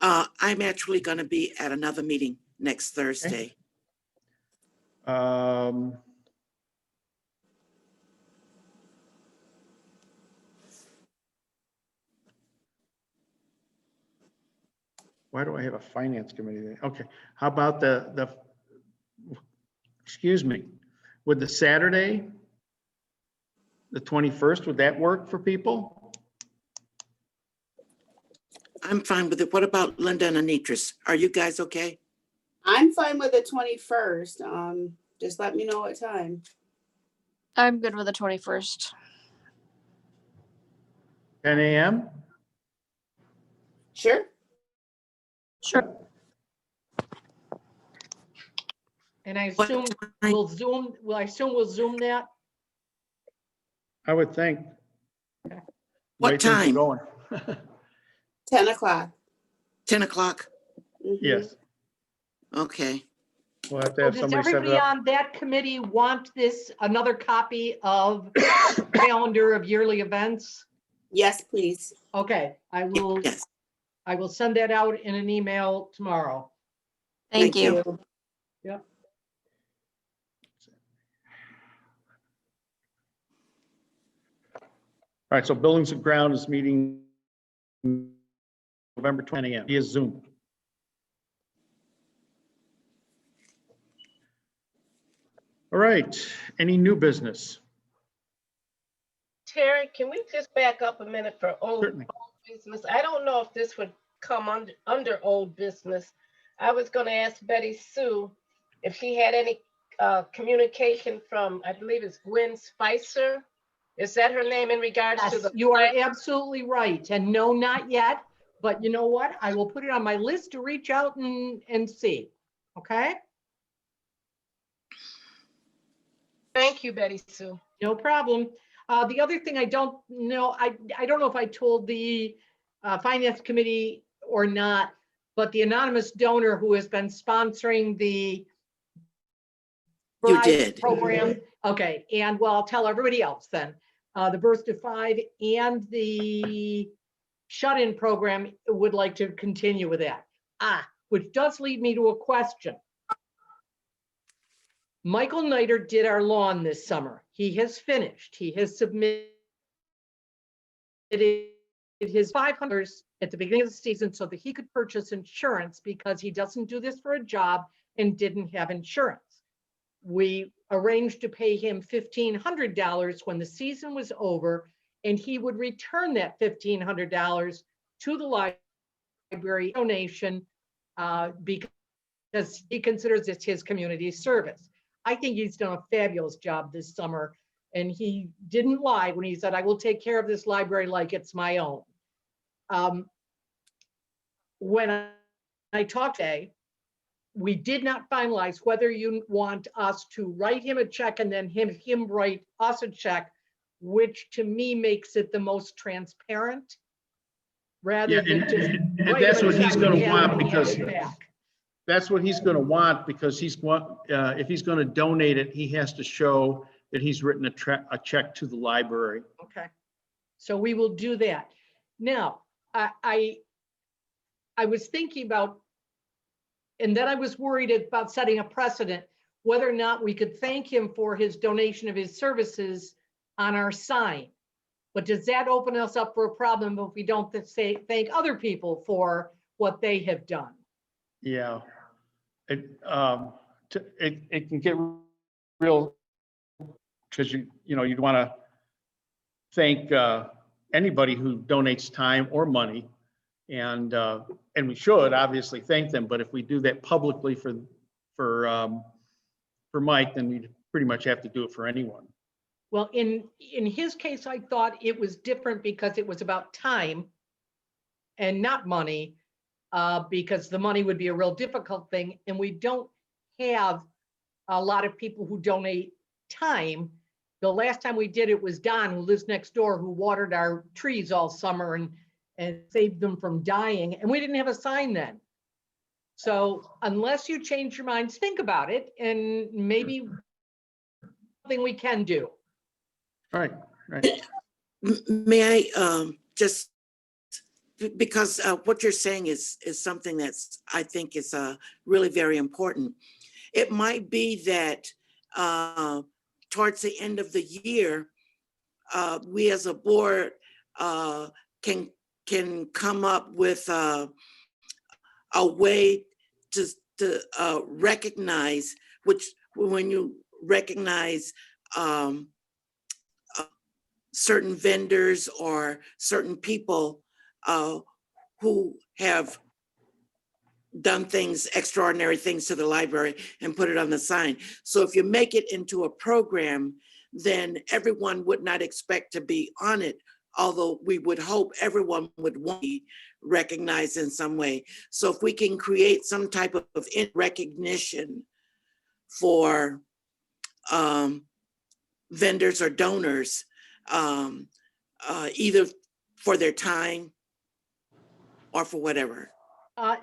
Speaker 4: I'm actually going to be at another meeting next Thursday.
Speaker 1: Why do I have a finance committee there? Okay, how about excuse me, would the Saturday, the 21st, would that work for people?
Speaker 4: I'm fine with it. What about Linda and Anitris? Are you guys okay?
Speaker 8: I'm fine with the 21st. Just let me know what time.
Speaker 7: I'm good with the 21st.
Speaker 1: 10 a.m.?
Speaker 8: Sure.
Speaker 7: Sure.
Speaker 3: And I
Speaker 4: What
Speaker 3: assume
Speaker 4: time?
Speaker 3: we'll Zoom, we'll Zoom that.
Speaker 1: I would think.
Speaker 4: What
Speaker 1: Way things are
Speaker 4: time?
Speaker 1: going.
Speaker 8: 10 o'clock.
Speaker 4: 10 o'clock?
Speaker 8: Mhm.
Speaker 1: Yes,
Speaker 4: Okay.
Speaker 1: we'll have to
Speaker 3: So
Speaker 1: have
Speaker 3: does
Speaker 1: somebody set it
Speaker 3: everybody
Speaker 1: up.
Speaker 3: on that committee want this, another copy of calendar of yearly events?
Speaker 8: Yes, please.
Speaker 3: Okay, I will
Speaker 4: Yes.
Speaker 3: send that out in an email tomorrow.
Speaker 7: Thank you.
Speaker 1: All right, so Buildings and Ground is meeting November 20 a.m. via Zoom. All right, any new business?
Speaker 6: Terry, can we just back up a minute for old
Speaker 1: Certainly.
Speaker 6: business? I don't know if this would come under old business. I was gonna ask Betty Sue if she had any communication from, I believe it's Gwen Spicer. Is that her name in regards to
Speaker 3: Yes,
Speaker 6: the?
Speaker 3: you are absolutely right. And no, not yet. But you know what? I will put it on my list to reach out and see. Okay?
Speaker 6: Thank you, Betty Sue.
Speaker 3: No problem. The other thing I don't know, I don't know if I told the finance committee or not, but the anonymous donor who has been sponsoring the
Speaker 4: You
Speaker 3: Bride
Speaker 4: did.
Speaker 3: program. Okay, and well, I'll tell everybody else then. The Birth to 5 and the shut-in program would like to continue with that. Which does lead me to a question. Michael Niter did our lawn this summer. He has finished. He has submitted his $500 at the beginning of the season so that he could purchase insurance because he doesn't do this for a job and didn't have insurance. We arranged to pay him $1,500 when the season was over, and he would return that $1,500 to the library donation because he considers it his community service. I think he's done a fabulous job this summer, and he didn't lie when he said, I will take care of this library like it's my own. When I talked today, we did not finalize whether you want us to write him a check and then him write us a check, which to me makes it the most transparent rather
Speaker 1: Yeah,
Speaker 3: than just.
Speaker 1: and
Speaker 3: write
Speaker 1: that's
Speaker 3: him a
Speaker 1: what he's
Speaker 3: check
Speaker 1: gonna
Speaker 3: and have
Speaker 1: want
Speaker 3: him hand
Speaker 1: because
Speaker 3: it back.
Speaker 1: that's what he's going to want because if he's going to donate it, he has to show that he's written a check to the library.
Speaker 3: Okay, so we will do that. Now, I was thinking about, and then I was worried about setting a precedent, whether or not we could thank him for his donation of his services on our sign. But does that open us up for a problem if we don't say thank other people for what they have done?
Speaker 1: Yeah, it can get real because you'd want to thank anybody who donates time or money, and we should obviously thank them. But if we do that publicly for for Mike, then we'd pretty much have to do it for anyone.
Speaker 3: Well, in his case, I thought it was different because it was about time and not money, because the money would be a real difficult thing. And we don't have a lot of people who donate time. The last time we did it was Don, who lives next door, who watered our trees all summer and saved them from dying. And we didn't have a sign then. So unless you change your minds, think about it and maybe something we can do.
Speaker 1: All right, right.
Speaker 4: May I just, because what you're saying is something that's, I think is really very important. It might be that towards the end of the year, we as a board can come up with a way to recognize, which when you recognize certain vendors or certain people who have done things, extraordinary things to the library, and put it on the sign. So if you make it into a program, then everyone would not expect to be on it, although we would hope everyone would want to be recognized in some way. So if we can create some type of recognition for vendors or donors, either for their time or for whatever.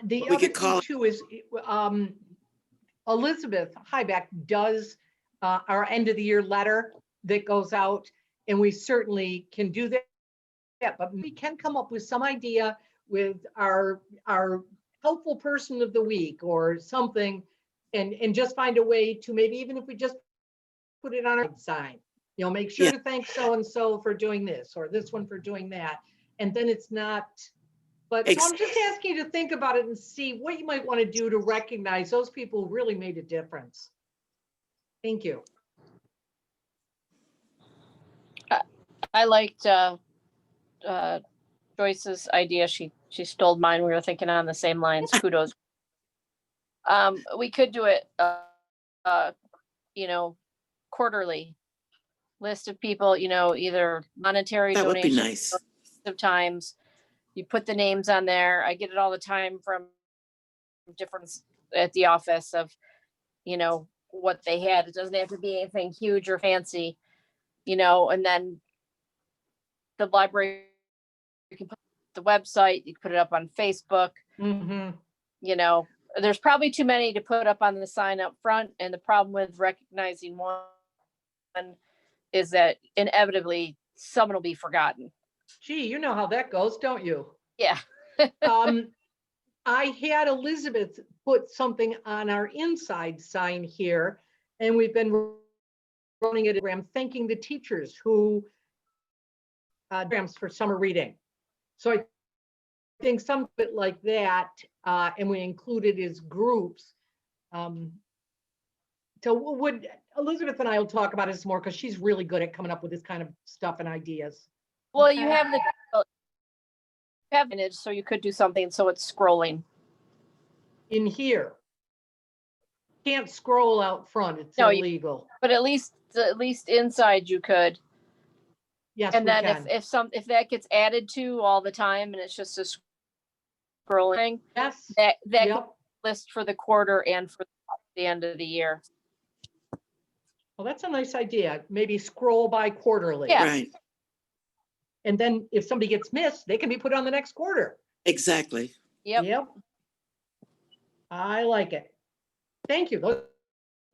Speaker 3: The
Speaker 4: We
Speaker 3: other
Speaker 4: could call
Speaker 3: thing too is Elizabeth Hybeck does our end of the year letter that goes out, and we certainly can do that. But we can come up with some idea with our helpful person of the week or something, and just find a way to, maybe even if we just put it on a sign, you know, make sure
Speaker 4: Yeah.
Speaker 3: to thank so-and-so for doing this or this one for doing that. And then it's not, but so I'm just asking you to think about it and see what you might want to do to recognize those people who really made a difference. Thank you.
Speaker 7: I liked Joyce's idea. She stole mine. We were thinking on the same lines. Kudos. We could do it, quarterly. List of people, either monetary
Speaker 4: That would be
Speaker 7: donations
Speaker 4: nice.
Speaker 7: or of times. You put the names on there. I get it all the time from different at the office of, what they had. It doesn't have to be anything huge or fancy, and then the library, you can put the website, you can put it up on Facebook.
Speaker 3: Mm-hmm.
Speaker 7: There's probably too many to put up on the sign up front. And the problem with recognizing one is that inevitably someone will be forgotten.
Speaker 3: Gee, you know how that goes, don't you?
Speaker 7: Yeah.
Speaker 3: I had Elizabeth put something on our inside sign here, and we've been running it around thanking the teachers who programs for summer reading. So I think some of it like that, and we included as groups. So would Elizabeth and I will talk about this more because she's really good at coming up with this kind of stuff and ideas.
Speaker 7: Well, you have it, so you could do something so it's scrolling.
Speaker 3: In here. Can't scroll out front, it's
Speaker 7: No,
Speaker 3: illegal.
Speaker 7: But at least inside you could.
Speaker 3: Yes,
Speaker 7: And
Speaker 3: we
Speaker 7: then
Speaker 3: can.
Speaker 7: if that gets added to all the time and it's just a scrolling,
Speaker 3: Yes,
Speaker 7: that
Speaker 3: yep.
Speaker 7: can list for the quarter and for the end of the year.
Speaker 3: Well, that's a nice idea. Maybe scroll by quarterly.
Speaker 7: Yeah.
Speaker 4: Right,
Speaker 3: And then if somebody gets missed, they can be put on the next quarter.
Speaker 4: exactly.
Speaker 7: Yep.
Speaker 3: I like it. Thank you. Those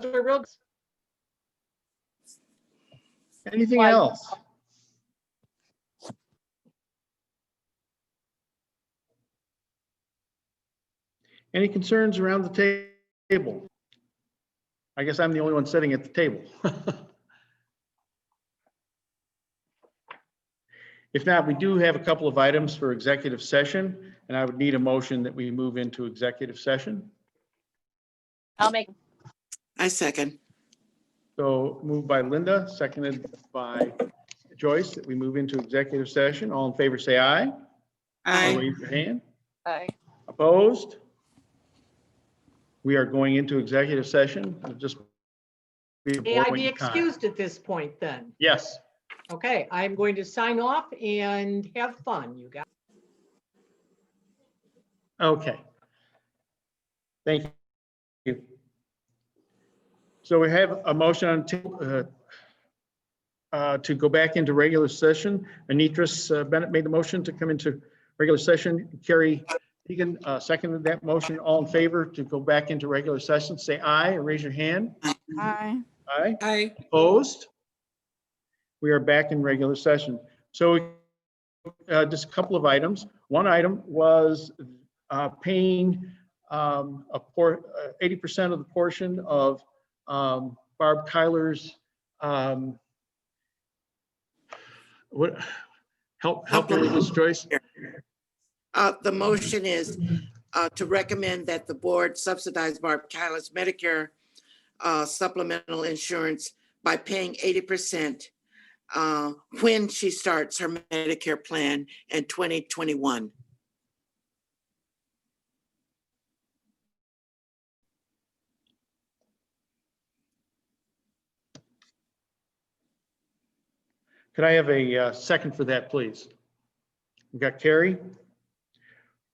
Speaker 3: are real.
Speaker 1: Anything
Speaker 7: Why-
Speaker 1: else? Any concerns around the table? I guess I'm the only one sitting at the table. If not, we do have a couple of items for executive session, and I would need a motion that we move into executive session.
Speaker 7: I'll make.
Speaker 4: I second.
Speaker 1: So moved by Linda, seconded by Joyce, that we move into executive session. All in favor, say aye. Or
Speaker 4: Aye.
Speaker 1: raise your hand.
Speaker 7: Aye.
Speaker 1: Opposed? We are going into executive session. Just
Speaker 3: May I
Speaker 1: point
Speaker 3: be
Speaker 1: in time.
Speaker 3: excused at this point then?
Speaker 1: Yes.
Speaker 3: Okay, I'm going to sign off and have fun, you guys.
Speaker 1: Okay. Thank you. So we have a motion on to go back into regular session. Anitris Bennett made the motion to come into regular session. Carrie Egan seconded that motion. All in favor to go back into regular session, say aye or raise your hand.
Speaker 5: Aye.
Speaker 1: Aye.
Speaker 8: Aye.
Speaker 1: Opposed? We are back in regular session. So just a couple of items. One item was paying 80% of the portion of Barb Kyler's what help me with this, Joyce.
Speaker 4: The motion is to recommend that the board subsidize Barb Kyler's Medicare supplemental insurance by paying 80% when she starts her Medicare plan in 2021.
Speaker 1: Could I have a second for that, please? We got Carrie.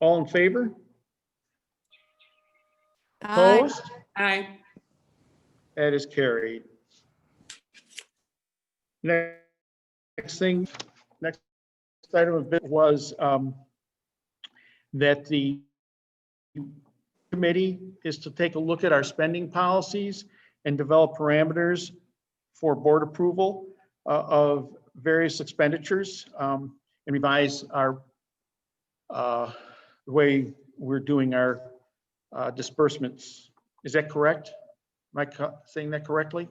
Speaker 1: All in favor?
Speaker 5: Aye.
Speaker 1: Opposed?
Speaker 8: Aye.
Speaker 1: That is carried. Next item of business was that the committee is to take a look at our spending policies and develop parameters for board approval of various expenditures and revise our the way we're doing our disbursements. Is that correct? Am I saying that correctly?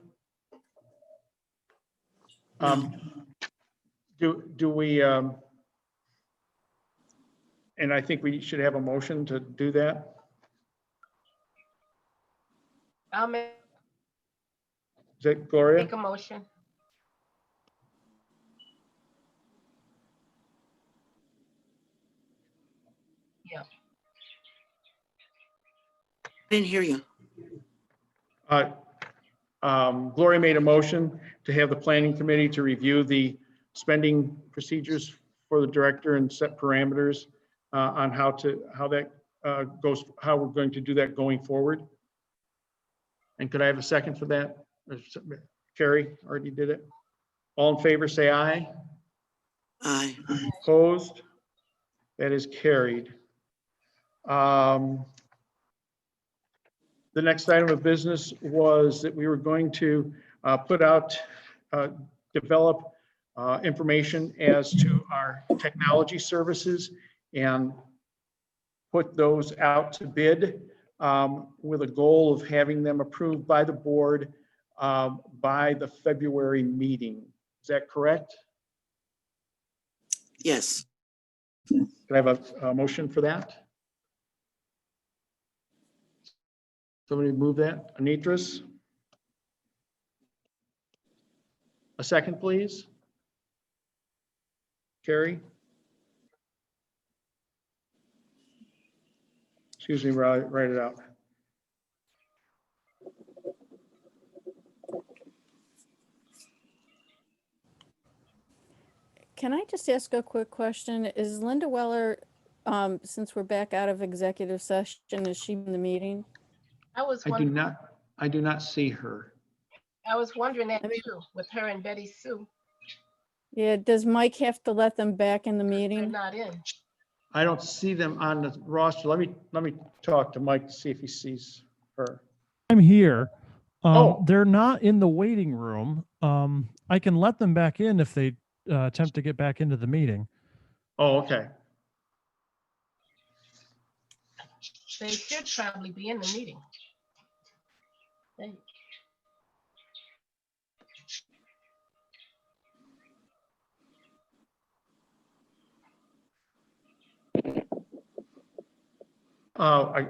Speaker 1: Do we, and I think we should have a motion to do that.
Speaker 6: I'll make
Speaker 1: Is that Gloria?
Speaker 6: a motion. Yeah.
Speaker 4: Didn't hear you.
Speaker 1: Gloria made a motion to have the planning committee to review the spending procedures for the director and set parameters on how that goes, how we're going to do that going forward. And could I have a second for that? Carrie already did it. All in favor, say aye.
Speaker 4: Aye.
Speaker 1: Opposed? That is carried. The next item of business was that we were going to put out, develop information as to our technology services and put those out to bid with a goal of having them approved by the board by the February meeting. Is that correct?
Speaker 4: Yes.
Speaker 1: Can I have a motion for that? Somebody move that. Anitris? A second, please. Carrie? Excuse me, write it out.
Speaker 5: Can I just ask a quick question? Is Linda Weller, since we're back out of executive session, is she in the meeting?
Speaker 6: I was
Speaker 1: I do not see her.
Speaker 6: wondering that
Speaker 5: I mean-
Speaker 6: too, with her and Betty Sue.
Speaker 5: Yeah, does Mike have to let them back in the
Speaker 6: They're
Speaker 5: meeting?
Speaker 6: not in.
Speaker 1: I don't see them on the roster. Let me talk to Mike to see if he sees her.
Speaker 9: I'm here.
Speaker 1: Oh.
Speaker 9: They're not in the waiting room. I can let them back in if they attempt to get back into the meeting.
Speaker 1: Oh, okay.
Speaker 6: They should probably be in the meeting. They-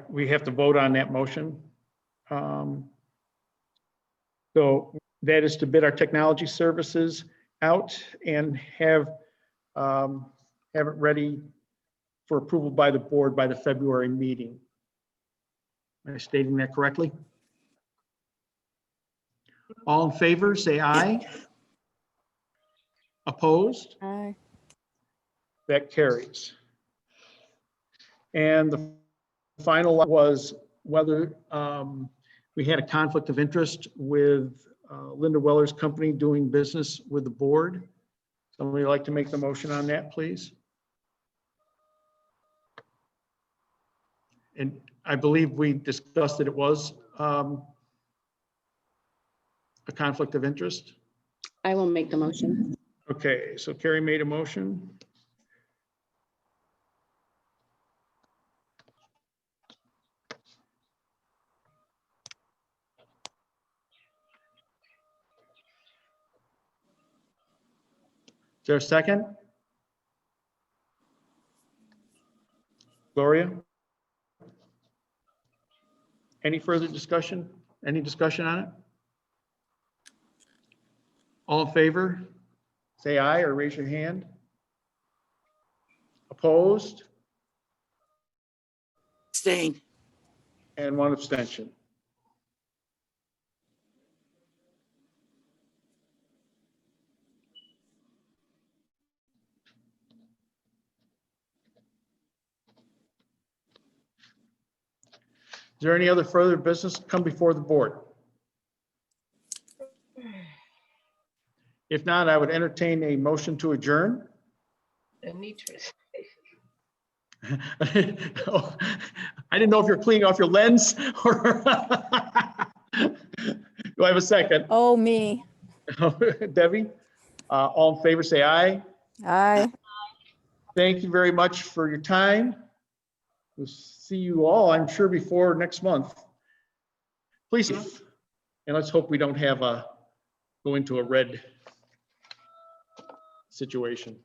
Speaker 1: We have to vote on that motion. So that is to bid our technology services out and have it ready for approval by the board by the February meeting. Am I stating that correctly? All in favor, say aye. Opposed?
Speaker 5: Aye.
Speaker 1: That carries. And the final was whether we had a conflict of interest with Linda Weller's company doing business with the board. Somebody like to make the motion on that, please? And I believe we discussed that it was a conflict of interest.
Speaker 2: I will make the motion.
Speaker 1: Okay, so Carrie made a motion. Is there a second? Gloria? Any further discussion? Any discussion on it? All in favor? Say aye or raise your hand. Opposed?
Speaker 4: Staying.
Speaker 1: And one abstention. Is there any other further business come before the board? If not, I would entertain a motion to adjourn.
Speaker 6: Demetrius.
Speaker 1: I didn't know if you're cleaning off your lens or. Do I have a second?
Speaker 5: Oh, me.
Speaker 1: Debbie, all in favor, say aye.
Speaker 5: Aye.
Speaker 1: Thank you very much for your time. We'll see you all, I'm sure, before next month. Please, and let's hope we don't have go into a red situation.